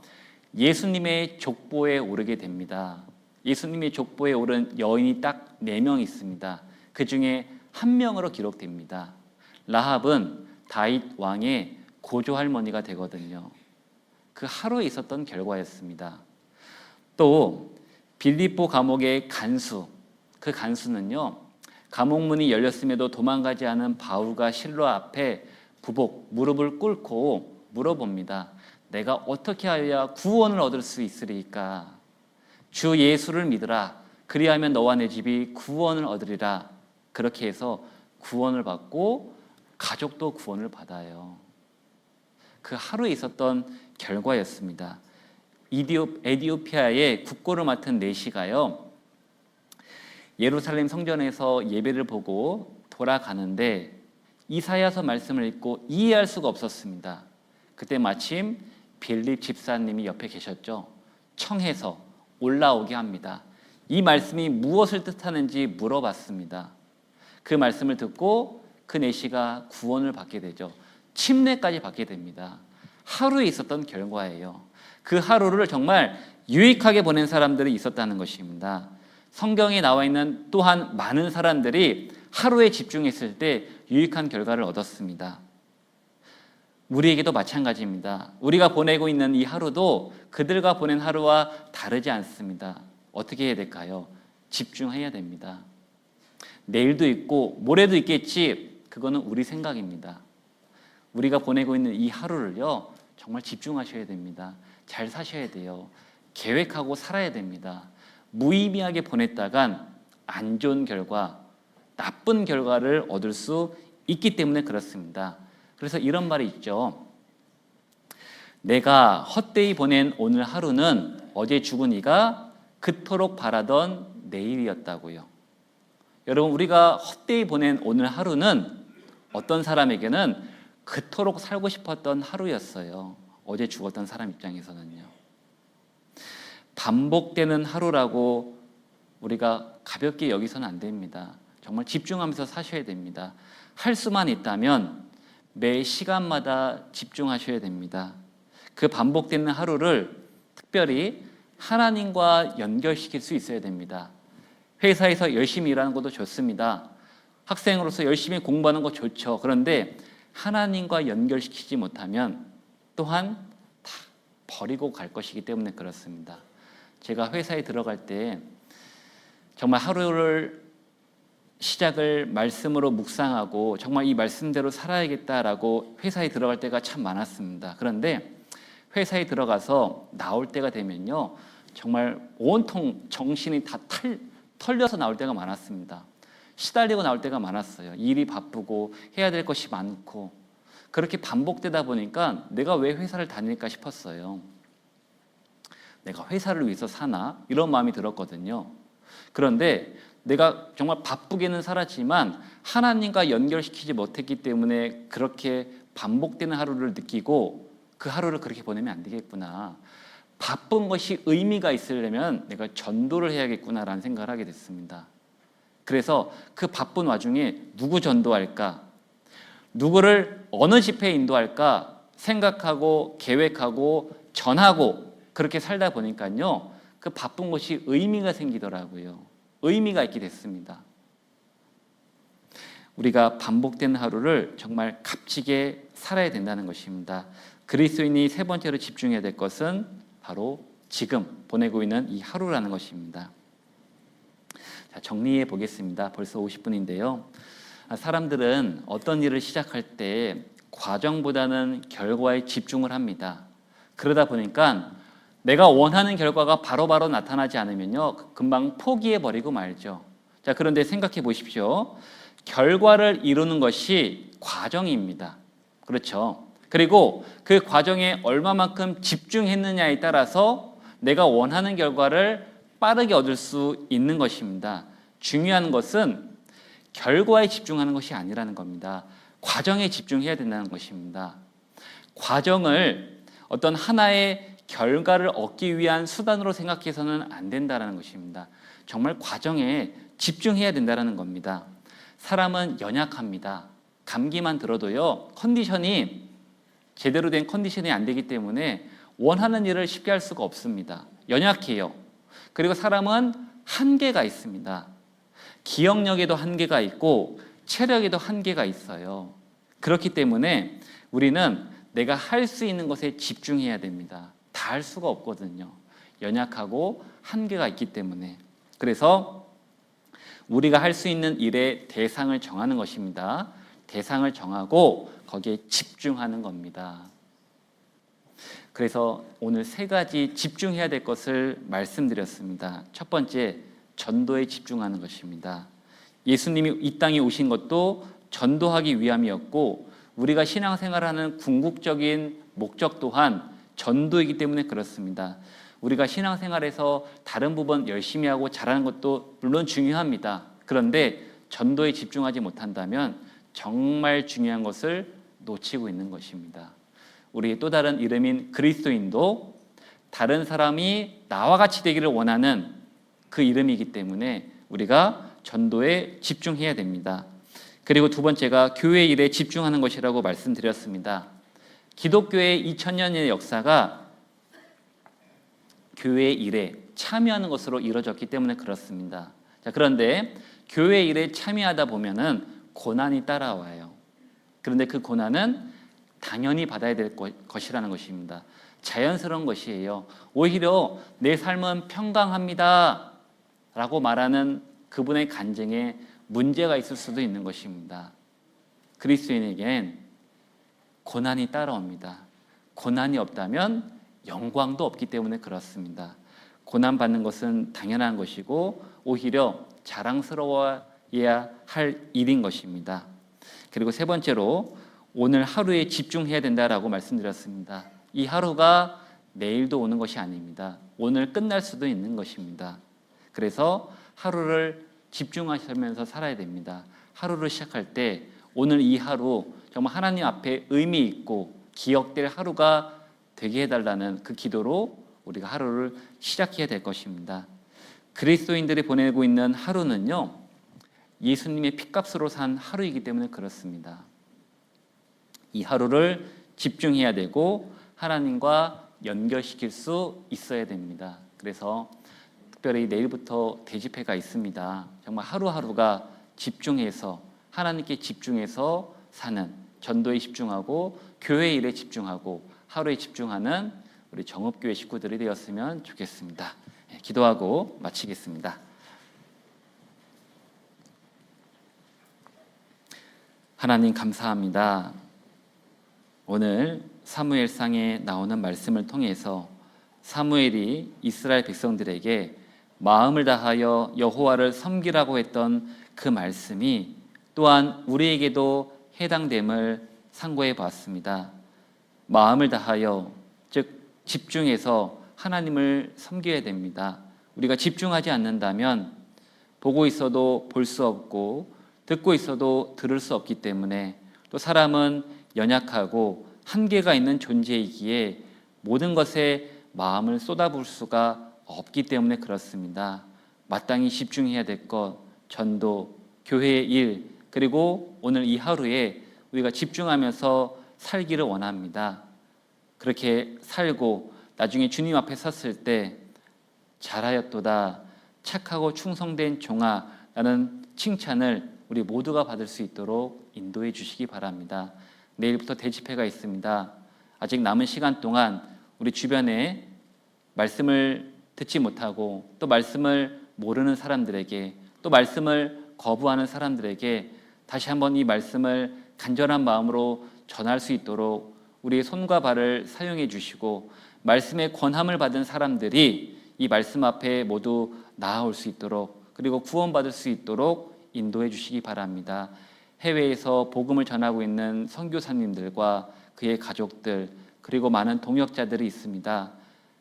예수님의 족보에 오르게 됩니다. 예수님의 족보에 오른 여인이 딱 4명 있습니다. 그 중에 한 명으로 기록됩니다. 라합은 다윗 왕의 고조 할머니가 되거든요. 그 하루에 있었던 결과였습니다. 또 빌립보 감옥의 간수, 그 간수는요, 감옥문이 열렸음에도 도망가지 않은 바울과 실로 앞에 무릎을 꿇고 물어봅니다. 내가 어떻게 하여야 구원을 얻을 수 있으리까? 주 예수를 믿으라. 그리하면 너와 내 집이 구원을 얻으리라. 그렇게 해서 구원을 받고 가족도 구원을 받아요. 그 하루에 있었던 결과였습니다. 에디오피아의 국고를 맡은 내시가요, 예루살렘 성전에서 예배를 보고 돌아가는데 이사야서 말씀을 읽고 이해할 수가 없었습니다. 그때 마침 빌립 집사님이 옆에 계셨죠. 청해서 올라오게 합니다. 이 말씀이 무엇을 뜻하는지 물어봤습니다. 그 말씀을 듣고 그 내시가 구원을 받게 되죠. 침례까지 받게 됩니다. 하루에 있었던 결과예요. 그 하루를 정말 유익하게 보낸 사람들이 있었다는 것입니다. 성경에 나와 있는 또한 많은 사람들이 하루에 집중했을 때 유익한 결과를 얻었습니다. 우리에게도 마찬가지입니다. 우리가 보내고 있는 이 하루도 그들과 보낸 하루와 다르지 않습니다. 어떻게 해야 될까요? 집중해야 됩니다. 내일도 있고 모레도 있겠지, 그거는 우리 생각입니다. 우리가 보내고 있는 이 하루를요, 정말 집중하셔야 됩니다. 잘 사셔야 돼요. 계획하고 살아야 됩니다. 무의미하게 보냈다간 안 좋은 결과, 나쁜 결과를 얻을 수 있기 때문에 그렇습니다. 그래서 이런 말이 있죠. 내가 헛되이 보낸 오늘 하루는 어제 죽은 이가 그토록 바라던 내일이었다고요. 여러분, 우리가 헛되이 보낸 오늘 하루는 어떤 사람에게는 그토록 살고 싶었던 하루였어요. 어제 죽었던 사람 입장에서는요. 반복되는 하루라고 우리가 가볍게 여기서는 안 됩니다. 정말 집중하면서 사셔야 됩니다. 할 수만 있다면 매 시간마다 집중하셔야 됩니다. 그 반복되는 하루를 특별히 하나님과 연결시킬 수 있어야 됩니다. 회사에서 열심히 일하는 것도 좋습니다. 학생으로서 열심히 공부하는 거 좋죠. 그런데 하나님과 연결시키지 못하면 또한 다 버리고 갈 것이기 때문에 그렇습니다. 제가 회사에 들어갈 때 정말 하루를 시작을 말씀으로 묵상하고 정말 이 말씀대로 살아야겠다라고 회사에 들어갈 때가 참 많았습니다. 그런데 회사에 들어가서 나올 때가 되면요, 정말 온통 정신이 다 털려서 나올 때가 많았습니다. 시달리고 나올 때가 많았어요. 일이 바쁘고 해야 될 것이 많고, 그렇게 반복되다 보니까 내가 왜 회사를 다닐까 싶었어요. 내가 회사를 위해서 사나? 이런 마음이 들었거든요. 그런데 내가 정말 바쁘게는 살았지만 하나님과 연결시키지 못했기 때문에 그렇게 반복되는 하루를 느끼고, 그 하루를 그렇게 보내면 안 되겠구나. 바쁜 것이 의미가 있으려면 내가 전도를 해야겠구나라는 생각을 하게 됐습니다. 그래서 그 바쁜 와중에 누구 전도할까? 누구를 어느 집회에 인도할까? 생각하고 계획하고 전하고 그렇게 살다 보니까요, 그 바쁜 것이 의미가 생기더라고요. 의미가 있게 됐습니다. 우리가 반복되는 하루를 정말 값지게 살아야 된다는 것입니다. 그리스도인이 세 번째로 집중해야 될 것은 바로 지금 보내고 있는 이 하루라는 것입니다. 자, 정리해 보겠습니다. 벌써 50분인데요. 사람들은 어떤 일을 시작할 때 과정보다는 결과에 집중을 합니다. 그러다 보니까 내가 원하는 결과가 바로바로 나타나지 않으면요, 금방 포기해버리고 말죠. 자, 그런데 생각해 보십시오. 결과를 이루는 것이 과정입니다. 그렇죠? 그리고 그 과정에 얼마만큼 집중했느냐에 따라서 내가 원하는 결과를 빠르게 얻을 수 있는 것입니다. 중요한 것은 결과에 집중하는 것이 아니라는 겁니다. 과정에 집중해야 된다는 것입니다. 과정을 어떤 하나의 결과를 얻기 위한 수단으로 생각해서는 안 된다는 것입니다. 정말 과정에 집중해야 된다는 겁니다. 사람은 연약합니다. 감기만 들어도요, 컨디션이 제대로 된 컨디션이 안 되기 때문에 원하는 일을 쉽게 할 수가 없습니다. 연약해요. 그리고 사람은 한계가 있습니다. 기억력에도 한계가 있고 체력에도 한계가 있어요. 그렇기 때문에 우리는 내가 할 수 있는 것에 집중해야 됩니다. 다 할 수가 없거든요. 연약하고 한계가 있기 때문에. 그래서 우리가 할 수 있는 일의 대상을 정하는 것입니다. 대상을 정하고 거기에 집중하는 겁니다. 그래서 오늘 세 가지 집중해야 될 것을 말씀드렸습니다. 첫 번째, 전도에 집중하는 것입니다. 예수님이 이 땅에 오신 것도 전도하기 위함이었고 우리가 신앙생활하는 궁극적인 목적 또한 전도이기 때문에 그렇습니다. 우리가 신앙생활에서 다른 부분 열심히 하고 잘하는 것도 물론 중요합니다. 그런데 전도에 집중하지 못한다면 정말 중요한 것을 놓치고 있는 것입니다. 우리의 또 다른 이름인 그리스도인도 다른 사람이 나와 같이 되기를 원하는 그 이름이기 때문에 우리가 전도에 집중해야 됩니다. 그리고 두 번째가 교회 일에 집중하는 것이라고 말씀드렸습니다. 기독교의 2000년의 역사가 교회 일에 참여하는 것으로 이루어졌기 때문에 그렇습니다. 자, 그런데 교회 일에 참여하다 보면은 고난이 따라와요. 그런데 그 고난은 당연히 받아야 될 것이라는 것입니다. 자연스러운 것이에요. 오히려 내 삶은 평강합니다 라고 말하는 그분의 간증에 문제가 있을 수도 있는 것입니다. 그리스도인에겐 고난이 따라옵니다. 고난이 없다면 영광도 없기 때문에 그렇습니다. 고난받는 것은 당연한 것이고 오히려 자랑스러워야 할 일인 것입니다. 그리고 세 번째로 오늘 하루에 집중해야 된다라고 말씀드렸습니다. 이 하루가 내일도 오는 것이 아닙니다. 오늘 끝날 수도 있는 것입니다. 그래서 하루를 집중하시면서 살아야 됩니다. 하루를 시작할 때 오늘 이 하루 정말 하나님 앞에 의미 있고 기억될 하루가 되게 해달라는 그 기도로 우리가 하루를 시작해야 될 것입니다. 그리스도인들이 보내고 있는 하루는요, 예수님의 핏값으로 산 하루이기 때문에 그렇습니다. 이 하루를 집중해야 되고 하나님과 연결시킬 수 있어야 됩니다. 그래서 특별히 내일부터 대집회가 있습니다. 정말 하루하루가 집중해서 하나님께 집중해서 사는, 전도에 집중하고 교회 일에 집중하고 하루에 집중하는 우리 정읍교회 식구들이 되었으면 좋겠습니다. 기도하고 마치겠습니다. 하나님 감사합니다. 오늘 사무엘상에 나오는 말씀을 통해서 사무엘이 이스라엘 백성들에게 마음을 다하여 여호와를 섬기라고 했던 그 말씀이 또한 우리에게도 해당됨을 상고해 보았습니다. 마음을 다하여, 즉 집중해서 하나님을 섬겨야 됩니다. 우리가 집중하지 않는다면 보고 있어도 볼 수 없고 듣고 있어도 들을 수 없기 때문에 또 사람은 연약하고 한계가 있는 존재이기에 모든 것에 마음을 쏟아부을 수가 없기 때문에 그렇습니다. 마땅히 집중해야 될 것, 전도, 교회의 일, 그리고 오늘 이 하루에 우리가 집중하면서 살기를 원합니다. 그렇게 살고 나중에 주님 앞에 섰을 때 잘하였도다, 착하고 충성된 종아 라는 칭찬을 우리 모두가 받을 수 있도록 인도해 주시기 바랍니다. 내일부터 대집회가 있습니다. 아직 남은 시간 동안 우리 주변에 말씀을 듣지 못하고 또 말씀을 모르는 사람들에게 또 말씀을 거부하는 사람들에게 다시 한번 이 말씀을 간절한 마음으로 전할 수 있도록 우리의 손과 발을 사용해 주시고 말씀의 권함을 받은 사람들이 이 말씀 앞에 모두 나아올 수 있도록 그리고 구원받을 수 있도록 인도해 주시기 바랍니다. 해외에서 복음을 전하고 있는 선교사님들과 그의 가족들 그리고 많은 동역자들이 있습니다.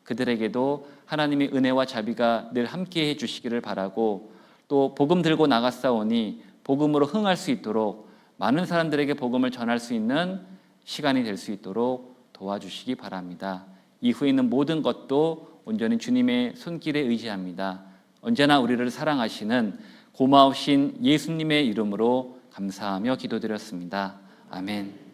그들에게도 하나님의 은혜와 자비가 늘 함께해 주시기를 바라고 또 복음 들고 나갔사오니 복음으로 흥할 수 있도록 많은 사람들에게 복음을 전할 수 있는 시간이 될 수 있도록 도와주시기 바랍니다. 이후에 있는 모든 것도 온전히 주님의 손길에 의지합니다. 언제나 우리를 사랑하시는 고마우신 예수님의 이름으로 감사하며 기도드렸습니다. 아멘.